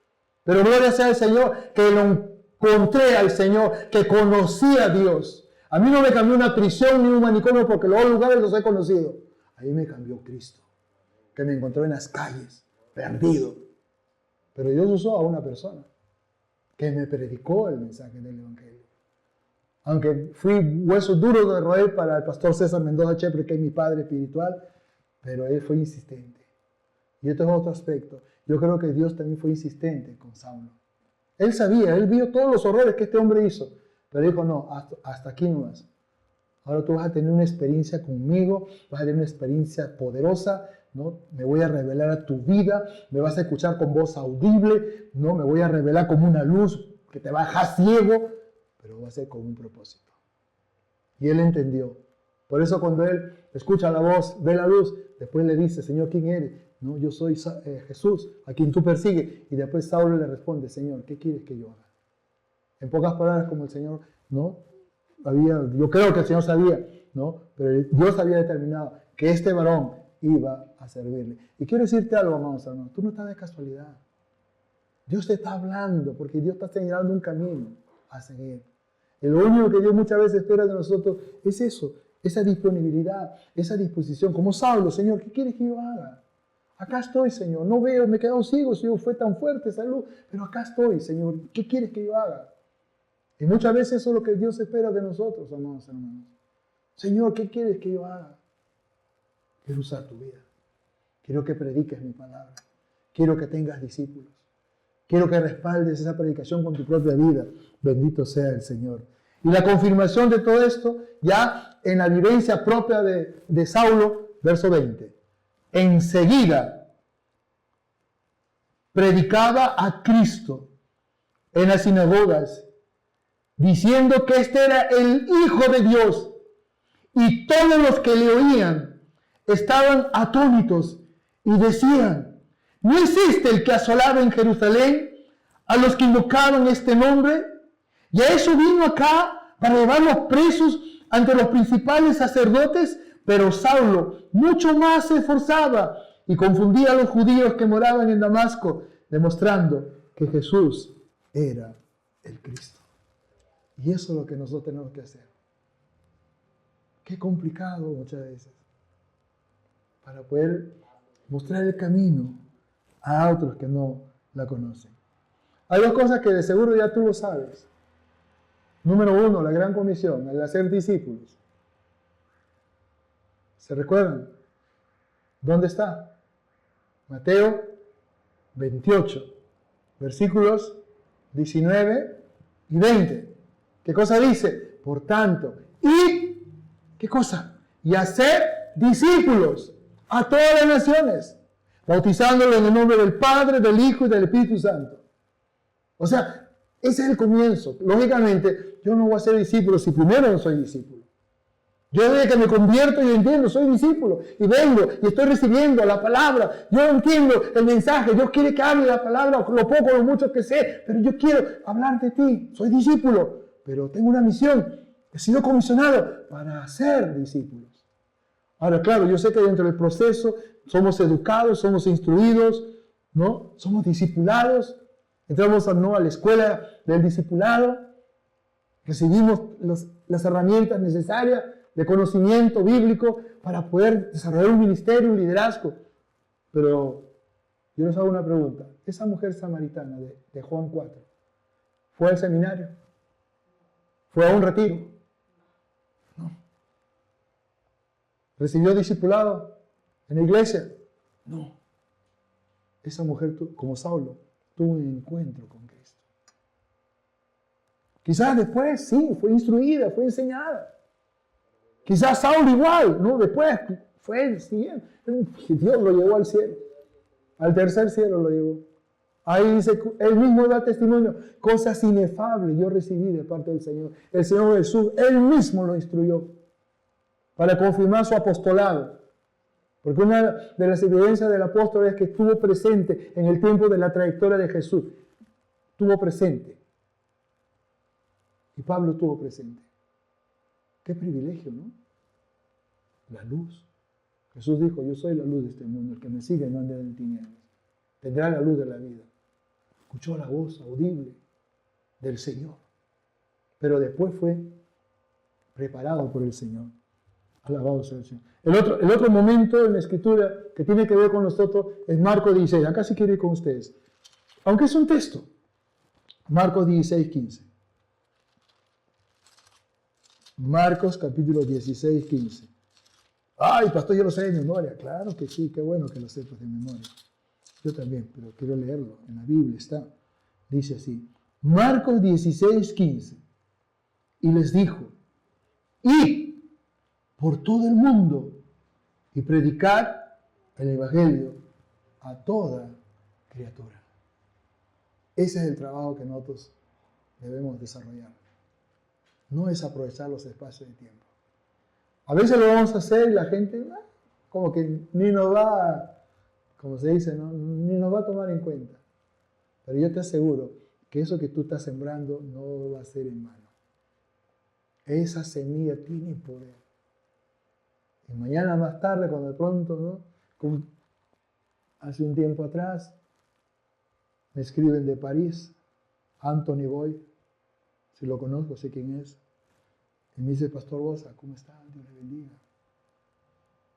S1: Pero gloria sea al Señor que lo encontré al Señor, que conocí a Dios. A mí no me cambió una prisión ni un manicomio porque los lugares los he conocido. Ahí me cambió Cristo, que me encontró en las calles, perdido. Pero Dios usó a una persona que me predicó el mensaje del Evangelio. Aunque fui hueso duro de roer para el pastor César Mendoza Chepre, que es mi padre espiritual, pero él fue insistente. Y esto es otro aspecto. Yo creo que Dios también fue insistente con Saulo. Él sabía, él vio todos los horrores que este hombre hizo, pero dijo, no, hasta aquí nomás. Ahora tú vas a tener una experiencia conmigo, vas a tener una experiencia poderosa, ¿no? Me voy a revelar a tu vida, me vas a escuchar con voz audible, ¿no? Me voy a revelar como una luz que te va a dejar ciego, pero va a ser con un propósito. Y él entendió. Por eso cuando él escucha la voz, ve la luz, después le dice, Señor, ¿quién eres? No, yo soy Jesús, a quien tú persigues. Y después Saulo le responde, Señor, ¿qué quieres que yo haga? En pocas palabras, como el Señor, ¿no? Yo creo que el Señor sabía, ¿no? Pero Dios había determinado que este varón iba a servirle. Y quiero decirte algo, amados hermanos, tú no estás de casualidad. Dios te está hablando porque Dios está señalando un camino a seguir. Y lo único que Dios muchas veces espera de nosotros es eso, esa disponibilidad, esa disposición. Como Saulo, Señor, ¿qué quieres que yo haga? Acá estoy, Señor. No veo, me he quedado ciego, Señor, fue tan fuerte salud, pero acá estoy, Señor. ¿Qué quieres que yo haga? Y muchas veces eso es lo que Dios espera de nosotros, amados hermanos. Señor, ¿qué quieres que yo haga? Quiero usar tu vida. Quiero que prediques mi palabra. Quiero que tengas discípulos. Quiero que respaldes esa predicación con tu propia vida. Bendito sea el Señor. Y la confirmación de todo esto, ya en la vivencia propia de Saulo, verso 20. Enseguida predicaba a Cristo en las sinagogas, diciendo que este era el Hijo de Dios. Y todos los que le oían estaban atónitos y decían, ¿no es este el que asolaba en Jerusalén a los que invocaban este nombre? Y a eso vino acá para llevarlos presos ante los principales sacerdotes, pero Saulo mucho más se esforzaba y confundía a los judíos que moraban en Damasco, demostrando que Jesús era el Cristo. Y eso es lo que nosotros tenemos que hacer. Qué complicado muchas veces. Para poder mostrar el camino a otros que no la conocen. Hay dos cosas que de seguro ya tú lo sabes. Número uno, la gran comisión, el hacer discípulos. ¿Se recuerdan? ¿Dónde está? Mateo 28, versículos 19 y 20. ¿Qué cosa dice? Por tanto, id, ¿qué cosa? Y hacer discípulos a todas las naciones, bautizándolos en el nombre del Padre, del Hijo y del Espíritu Santo. O sea, ese es el comienzo. Lógicamente, yo no voy a ser discípulo si primero no soy discípulo. Yo desde que me convierto, yo entiendo, soy discípulo. Y vengo y estoy recibiendo la palabra. Yo entiendo el mensaje. Dios quiere que hable la palabra, lo poco o lo mucho que sé. Pero yo quiero hablar de ti. Soy discípulo. Pero tengo una misión. He sido comisionado para ser discípulos. Ahora, claro, yo sé que dentro del proceso somos educados, somos instruidos, ¿no? Somos discipulados. Entramos a la escuela del discipulado. Recibimos las herramientas necesarias de conocimiento bíblico para poder desarrollar un ministerio, un liderazgo. Pero yo les hago una pregunta. Esa mujer samaritana de Juan 4, ¿fue al seminario? ¿Fue a un retiro? No. ¿Recibió discipulado en la iglesia? No. Esa mujer, como Saulo, tuvo un encuentro con Cristo. Quizás después, sí, fue instruida, fue enseñada. Quizás Saulo igual, ¿no? Después fue el siguiente. Dios lo llevó al cielo. Al tercer cielo lo llevó. Ahí dice, él mismo da testimonio. Cosas inefables yo recibí de parte del Señor. El Señor Jesús, él mismo lo instruyó para confirmar su apostolado. Porque una de las evidencias del apóstol es que estuvo presente en el tiempo de la trayectoria de Jesús. Estuvo presente. Y Pablo estuvo presente. Qué privilegio, ¿no? La luz. Jesús dijo, yo soy la luz de este mundo. El que me sigue no andará en tinieblas. Tendrá la luz de la vida. escuchó la voz audible del Señor, pero después fue preparado por el Señor. Alabado sea el Señor. El otro momento en la Escritura que tiene que ver con nosotros es Marcos 16. Acá sí quiero ir con ustedes. Aunque es un texto. Marcos 16, 15. Marcos capítulo 16, 15. Ay, pastor, yo lo sé de memoria. Claro que sí, qué bueno que lo sepas de memoria. Yo también, pero quiero leerlo. En la Biblia está. Dice así. Marcos 16, 15. Y les dijo, id por todo el mundo y predicar el Evangelio a toda criatura. Ese es el trabajo que nosotros debemos desarrollar. No es aprovechar los espacios de tiempo. A veces lo vamos a hacer y la gente como que ni nos va, como se dice, ¿no? Ni nos va a tomar en cuenta. Pero yo te aseguro que eso que tú estás sembrando no va a ser en vano. Esa semilla tiene poder. Y mañana más tarde, cuando de pronto, ¿no? Como hace un tiempo atrás, me escriben de París, Anthony Boy, si lo conozco, sé quién es. Y me dice, Pastor Bosa, ¿cómo está? Dios le bendiga.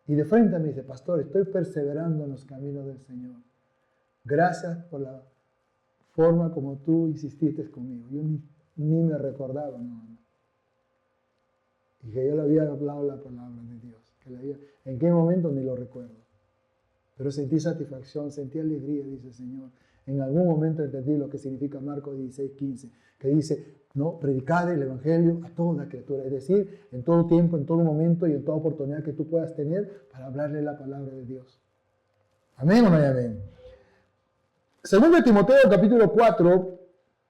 S1: Y de frente me dice, Pastor, estoy perseverando en los caminos del Señor. Gracias por la forma como tú insististe conmigo. Yo ni me recordaba, no. Y que yo le había hablado la palabra de Dios. ¿En qué momento? Ni lo recuerdo. Pero sentí satisfacción, sentí alegría, dice el Señor. En algún momento entendí lo que significa Marcos 16, 15, que dice, no, predicad el Evangelio a toda criatura. Es decir, en todo tiempo, en todo momento y en toda oportunidad que tú puedas tener para hablarle la palabra de Dios. ¿Amén o no hay amén? Segundo de Timoteo, capítulo 4,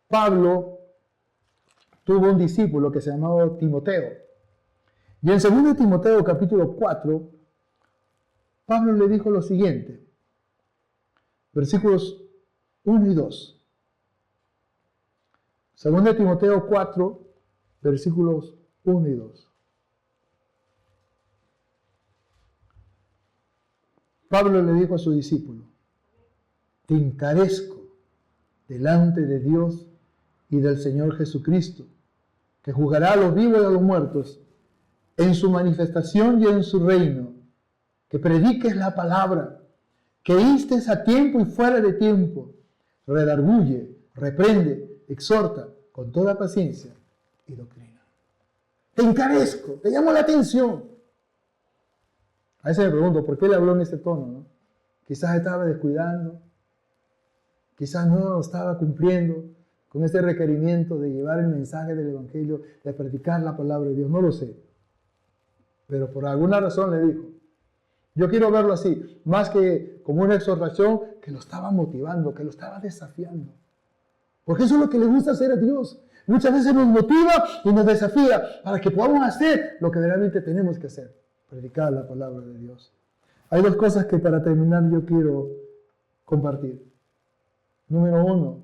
S1: Pablo tuvo un discípulo que se llamaba Timoteo. Y en 2 Timoteo capítulo 4, Pablo le dijo lo siguiente, versículos 1 y 2. 2 Timoteo 4, versículos 1 y 2. Pablo le dijo a su discípulo, te encarezco delante de Dios y del Señor Jesucristo, que juzgará a los vivos y a los muertos, en su manifestación y en su reino, que prediques la palabra, que instes a tiempo y fuera de tiempo, redarguye, reprende, exhorta con toda paciencia y doctrina. Te encarezco, te llamo la atención. A veces me pregunto, ¿por qué le habló en este tono? ¿No? Quizás estaba descuidando, quizás no estaba cumpliendo con ese requerimiento de llevar el mensaje del Evangelio, de predicar la palabra de Dios, no lo sé. Pero por alguna razón le dijo, yo quiero verlo así, más que como una exhortación, que lo estaba motivando, que lo estaba desafiando. Porque eso es lo que le gusta hacer a Dios. Muchas veces nos motiva y nos desafía para que podamos hacer lo que realmente tenemos que hacer, predicar la palabra de Dios. Hay dos cosas que para terminar yo quiero compartir. Número 1,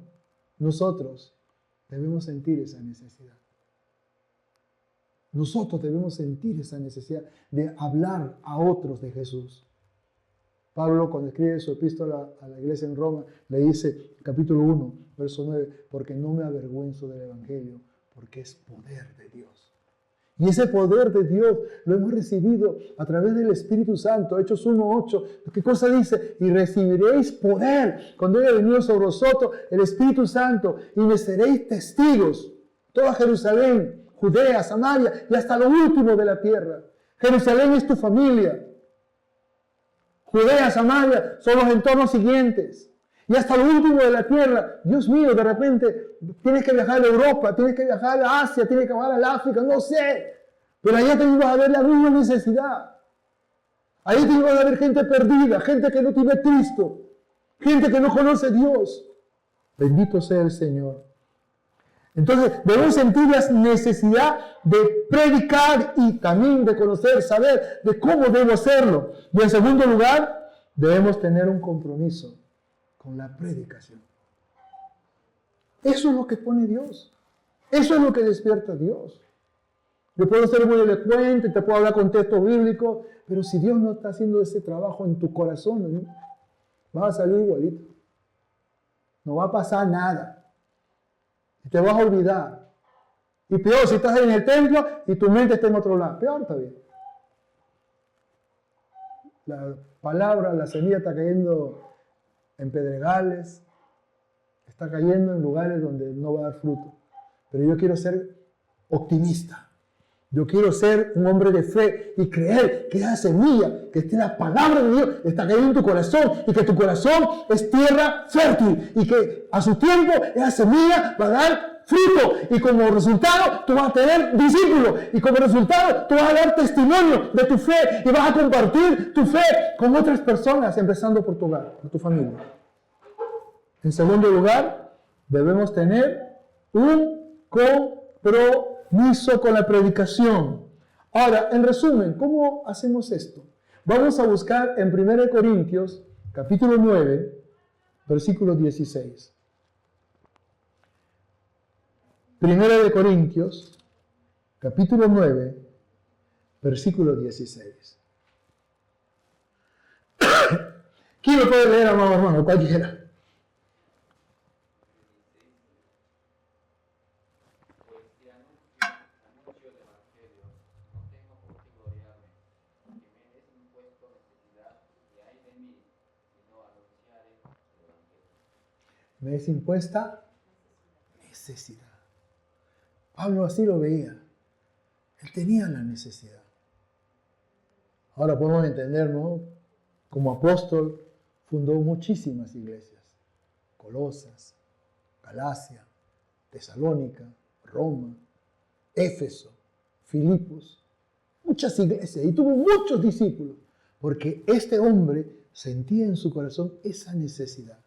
S1: nosotros debemos sentir esa necesidad. Nosotros debemos sentir esa necesidad de hablar a otros de Jesús. Pablo, cuando escribe su epístola a la iglesia en Roma, le dice, capítulo 1, verso 9, porque no me avergüenzo del Evangelio, porque es poder de Dios. Y ese poder de Dios lo hemos recibido a través del Espíritu Santo. Hechos 1:8. ¿Qué cosa dice? Y recibiréis poder cuando haya venido sobre vosotros el Espíritu Santo y me seréis testigos. Toda Jerusalén, Judea, Samaria y hasta lo último de la tierra. Jerusalén es tu familia. Judea, Samaria son los entornos siguientes. Y hasta lo último de la tierra. Dios mío, de repente tienes que viajar a Europa, tienes que viajar a Asia, tienes que viajar al África, no sé. Pero allá te ibas a ver la misma necesidad. Ahí te ibas a ver gente perdida, gente que no tiene Cristo, gente que no conoce a Dios. Bendito sea el Señor. Entonces debemos sentir la necesidad de predicar y también de conocer, saber de cómo debo hacerlo. Y en segundo lugar, debemos tener un compromiso con la predicación. Eso es lo que pone Dios. Eso es lo que despierta a Dios. Yo puedo ser muy elocuente, te puedo hablar con texto bíblico, pero si Dios no está haciendo ese trabajo en tu corazón, ¿no? Vas a salir igualito. no va a pasar nada. Y te vas a olvidar. Y peor, si estás en el templo y tu mente está en otro lado. Peor todavía. La palabra, la semilla está cayendo en pedregales, está cayendo en lugares donde no va a dar fruto. Pero yo quiero ser optimista. Yo quiero ser un hombre de fe y creer que esa semilla, que la palabra de Dios está cayendo en tu corazón y que tu corazón es tierra fértil y que a su tiempo esa semilla va a dar fruto y como resultado tú vas a tener discípulos y como resultado tú vas a dar testimonio de tu fe y vas a compartir tu fe con otras personas, empezando por tu hogar, por tu familia. En segundo lugar, debemos tener un compromiso con la predicación. Ahora, en resumen, ¿cómo hacemos esto? Vamos a buscar en 1 Corintios, capítulo 9, versículo 16. 1 Corintios, capítulo 9, versículo 16. ¿Quién lo puede leer, amado hermano? Cualquiera. Me es impuesta necesidad. Pablo así lo veía. Él tenía la necesidad. Ahora podemos entender, ¿no? Como apóstol fundó muchísimas iglesias. Colosas, Galacia, Tesalónica, Roma, Éfeso, Filipos. Muchas iglesias. Y tuvo muchos discípulos. Porque este hombre sentía en su corazón esa necesidad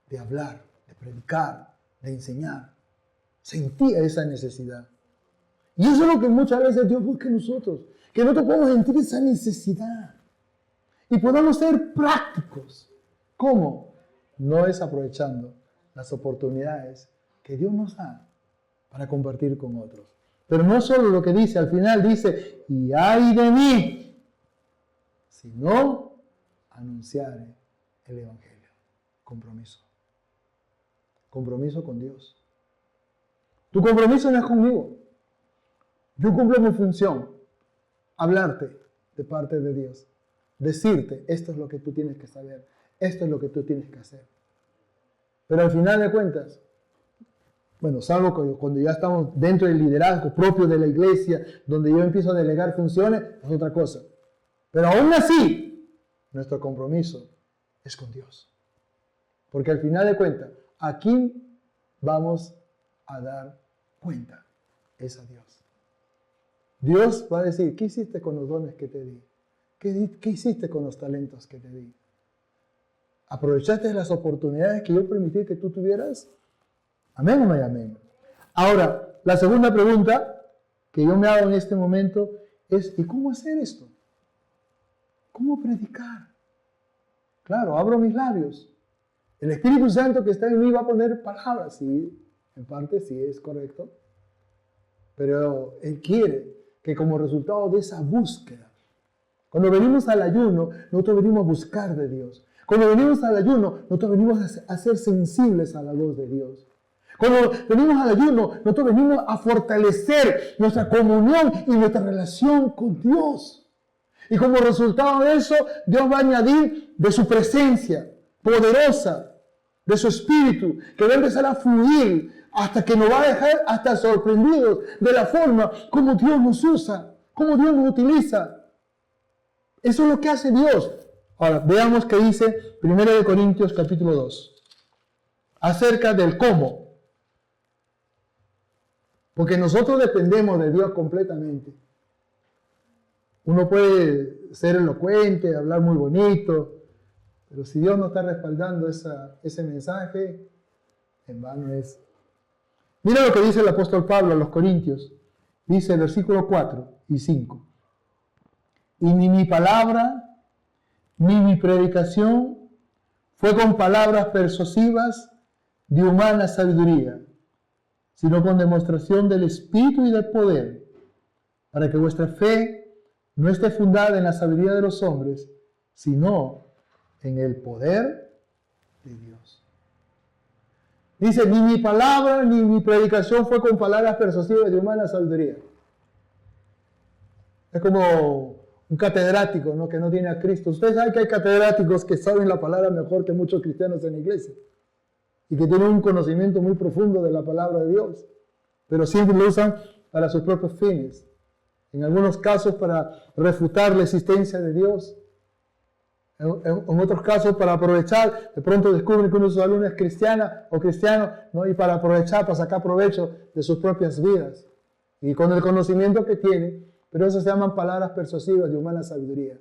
S1: de hablar, de predicar, de enseñar. Sentía esa necesidad. Y eso es lo que muchas veces Dios busca en nosotros. Que nosotros podamos sentir esa necesidad. Y podamos ser prácticos. ¿Cómo? No desaprovechando las oportunidades que Dios nos da para compartir con otros. Pero no solo lo que dice, al final dice, y ay de mí, si no anunciare el Evangelio. Compromiso. Compromiso con Dios. Tu compromiso no es conmigo. Yo cumplo mi función. Hablarte de parte de Dios. Decirte, esto es lo que tú tienes que saber. Esto es lo que tú tienes que hacer. Pero al final de cuentas, bueno, salvo cuando ya estamos dentro del liderazgo propio de la iglesia, donde yo empiezo a delegar funciones, es otra cosa. Pero aún así, nuestro compromiso es con Dios. Porque al final de cuentas, ¿a quién vamos a dar cuenta? Es a Dios. Dios va a decir, ¿qué hiciste con los dones que te di? ¿Qué hiciste con los talentos que te di? ¿Aprovechaste las oportunidades que yo permití que tú tuvieras? Amén o no hay amén. Ahora, la segunda pregunta que yo me hago en este momento es, ¿y cómo hacer esto? ¿Cómo predicar? Claro, abro mis labios. El Espíritu Santo que está en mí va a poner palabras, sí, en parte sí es correcto, pero Él quiere que como resultado de esa búsqueda, cuando venimos al ayuno, nosotros venimos a buscar de Dios. Cuando venimos al ayuno, nosotros venimos a ser sensibles a la voz de Dios. Cuando venimos al ayuno, nosotros venimos a fortalecer nuestra comunión y nuestra relación con Dios. Y como resultado de eso, Dios va a añadir de su presencia poderosa, de su espíritu, que va a empezar a fluir hasta que nos va a dejar hasta sorprendidos de la forma como Dios nos usa, como Dios nos utiliza. Eso es lo que hace Dios. Ahora, veamos qué dice 1 Corintios capítulo 2, acerca del cómo. Porque nosotros dependemos de Dios completamente. Uno puede ser elocuente, hablar muy bonito, pero si Dios no está respaldando ese mensaje, en vano es. Mira lo que dice el apóstol Pablo a los Corintios. Dice el versículo 4 y 5. Y ni mi palabra, ni mi predicación fue con palabras persuasivas de humana sabiduría, sino con demostración del Espíritu y del poder, para que vuestra fe no esté fundada en la sabiduría de los hombres, sino en el poder de Dios. Dice, ni mi palabra ni mi predicación fue con palabras persuasivas de humana sabiduría. Es como un catedrático, ¿no? Que no tiene a Cristo. Ustedes saben que hay catedráticos que saben la palabra mejor que muchos cristianos en la iglesia y que tienen un conocimiento muy profundo de la palabra de Dios, pero siempre lo usan para sus propios fines. En algunos casos para refutar la existencia de Dios. En otros casos para aprovechar, de pronto descubren que uno de sus alumnos es cristiana o cristiano, ¿no? Y para aprovechar, para sacar provecho de sus propias vidas. Y con el conocimiento que tiene, pero eso se llaman palabras persuasivas de humana sabiduría.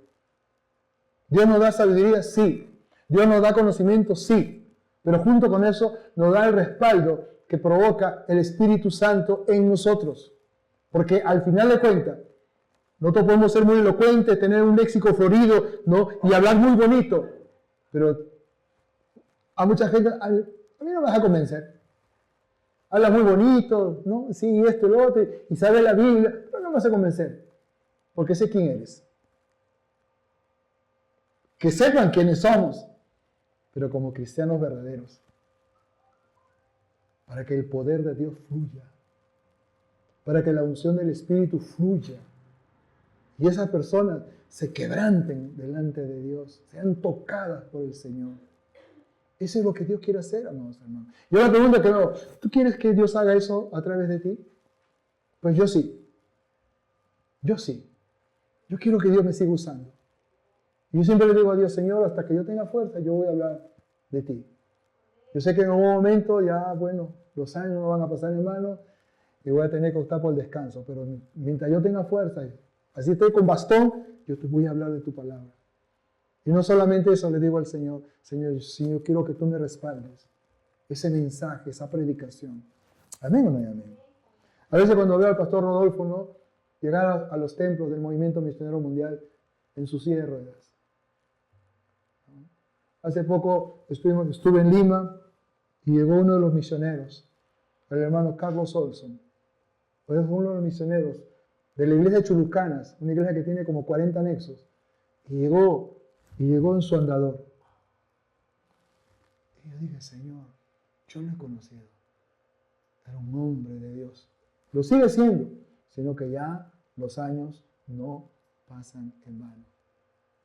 S1: Dios nos da sabiduría, sí. Dios nos da conocimiento, sí. Pero junto con eso nos da el respaldo que provoca el Espíritu Santo en nosotros. Porque al final de cuentas, nosotros podemos ser muy elocuentes, tener un léxico florido, ¿no? Y hablar muy bonito. Pero a mucha gente, a mí no me vas a convencer. Habla muy bonito, ¿no? Sí, esto y lo otro, y sabe la Biblia, pero no me vas a convencer. Porque sé quién eres. Que sepan quiénes somos, pero como cristianos verdaderos. Para que el poder de Dios fluya. Para que la unción del Espíritu fluya. Y esas personas se quebranten delante de Dios, sean tocadas por el Señor. Eso es lo que Dios quiere hacer, amados hermanos. Yo la pregunta que hago, ¿tú quieres que Dios haga eso a través de ti? Pues yo sí. Yo sí. Yo quiero que Dios me siga usando. Y yo siempre le digo a Dios, Señor, hasta que yo tenga fuerza, yo voy a hablar de ti. Yo sé que en algún momento ya, bueno, los años no van a pasar en mano y voy a tener que optar por el descanso. Pero mientras yo tenga fuerza, así estoy con bastón, yo te voy a hablar de tu palabra. Y no solamente eso le digo al Señor, Señor, yo quiero que tú me respaldes. Ese mensaje, esa predicación. Amén o no hay amén. A veces cuando veo al pastor Rodolfo, ¿no? Llegar a los templos del movimiento misionero mundial en su silla de ruedas. Hace poco estuve en Lima y llegó uno de los misioneros, el hermano Carlos Olson. Es uno de los misioneros de la iglesia de Chulucanas, una iglesia que tiene como 40 anexos. Y llegó en su andador. Y yo dije, Señor, yo lo he conocido. Era un hombre de Dios. Lo sigue siendo, sino que ya los años no pasan en vano.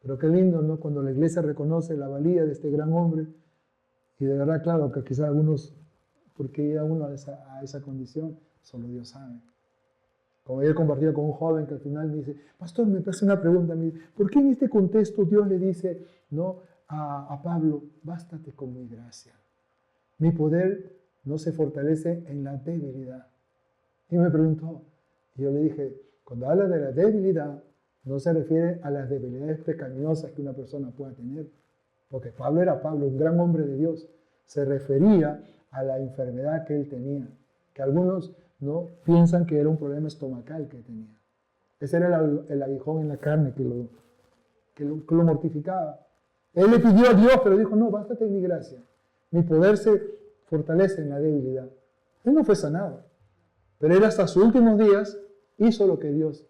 S1: Pero qué lindo, ¿no? Cuando la iglesia reconoce la valía de este gran hombre. Y de verdad, claro, que quizás algunos, porque llega uno a esa condición, solo Dios sabe. Como ayer compartía con un joven que al final me dice, pastor, me hace una pregunta, me dice, ¿por qué en este contexto Dios le dice, ¿no? a Pablo, bástate con mi gracia? Mi poder no se fortalece en la debilidad. Y me preguntó, y yo le dije, cuando habla de la debilidad, no se refiere a las debilidades pecaminosas que una persona pueda tener, porque Pablo era Pablo, un gran hombre de Dios. Se refería a la enfermedad que él tenía, que algunos no piensan que era un problema estomacal que tenía. Ese era el aguijón en la carne que lo mortificaba. Él le pidió a Dios, pero dijo, no, bástate en mi gracia. Mi poder se fortalece en la debilidad. Él no fue sanado, pero él hasta sus últimos días hizo lo que Dios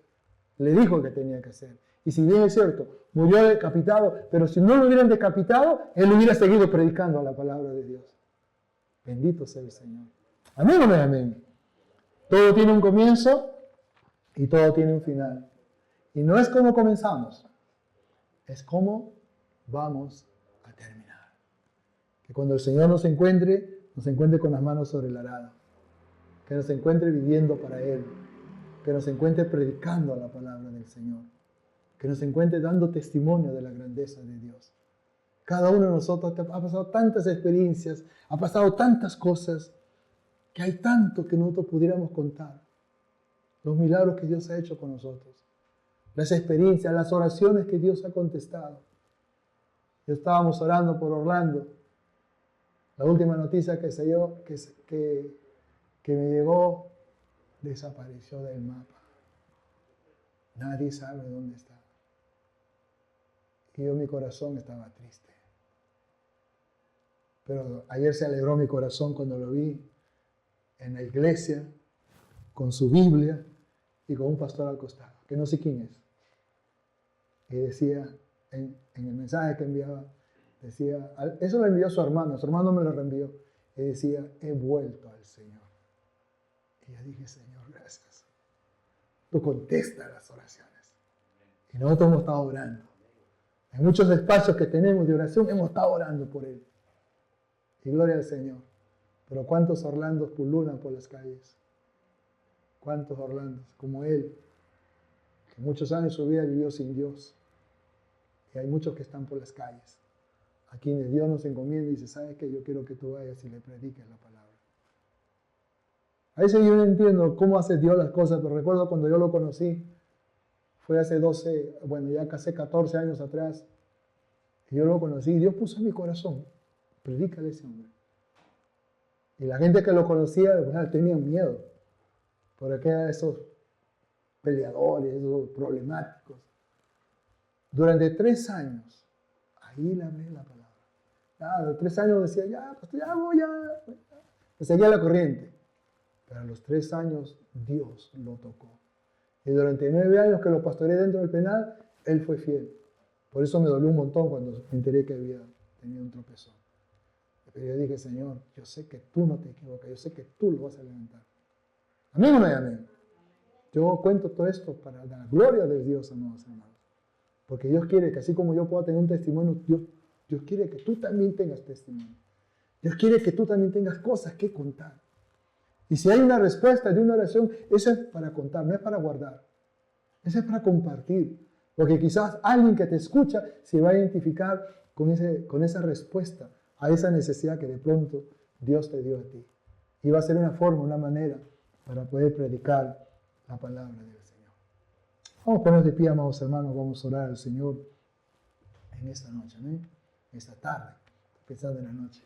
S1: le dijo que tenía que hacer. Y si bien es cierto, murió decapitado, pero si no lo hubieran decapitado, él hubiera seguido predicando la palabra de Dios. Bendito sea el Señor. Amén o no amén. Todo tiene un comienzo y todo tiene un final. Y no es como comenzamos, es como vamos a terminar. Que cuando el Señor nos encuentre con las manos sobre el arado. Que nos encuentre viviendo para Él. Que nos encuentre predicando la palabra del Señor. Que nos encuentre dando testimonio de la grandeza de Dios. Cada uno de nosotros ha pasado tantas experiencias, ha pasado tantas cosas, que hay tanto que nosotros pudiéramos contar. Los milagros que Dios ha hecho con nosotros. Las experiencias, las oraciones que Dios ha contestado. Ya estábamos orando por Orlando. La última noticia que me llegó, desapareció del mapa. Nadie sabe dónde está. Y mi corazón estaba triste. Pero ayer se alegró mi corazón cuando lo vi en la iglesia, con su Biblia y con un pastor al costado, que no sé quién es. Y decía, en el mensaje que enviaba, decía, eso lo envió su hermano me lo reenvió. y decía, he vuelto al Señor. Y yo dije, Señor, gracias. Tú contestas las oraciones. Y nosotros hemos estado orando. En muchos espacios que tenemos de oración hemos estado orando por Él. Y gloria al Señor. Pero ¿cuántos Orlandos pululan por las calles? ¿Cuántos Orlandos como Él? Que muchos años de su vida vivió sin Dios. Y hay muchos que están por las calles. A quienes Dios nos encomienda y dice, ¿sabes qué? Yo quiero que tú vayas y le prediques la palabra. A veces yo no entiendo cómo hace Dios las cosas, pero recuerdo cuando yo lo conocí, fue hace 12, bueno, ya casi 14 años atrás, y yo lo conocí, y Dios puso en mi corazón, predícale a ese hombre. Y la gente que lo conocía, bueno, tenía miedo, porque eran esos peleadores, esos problemáticos. Durante 3 años, ahí le hablé la palabra. Ya, de 3 años decía, ya, pues ya voy, ya. Me seguía la corriente. Pero a los 3 años, Dios lo tocó. Y durante 9 años que lo pastoreé dentro del penal, él fue fiel. Por eso me dolió un montón cuando me enteré que había tenido un tropezón. Pero yo dije, Señor, yo sé que tú no te equivocas, yo sé que tú lo vas a levantar. ¿Amén o no hay amén? Yo cuento todo esto para la gloria de Dios, amados hermanos. Porque Dios quiere que así como yo pueda tener un testimonio, Dios quiere que tú también tengas testimonio. Dios quiere que tú también tengas cosas que contar. Y si hay una respuesta de una oración, eso es para contar, no es para guardar. Eso es para compartir. Porque quizás alguien que te escucha se va a identificar con esa respuesta a esa necesidad que de pronto Dios te dio a ti. Y va a ser una forma, una manera para poder predicar la palabra del Señor. Vamos a ponernos de pie, amados hermanos, vamos a orar al Señor en esta noche, ¿no? Esta tarde, pensando en la noche.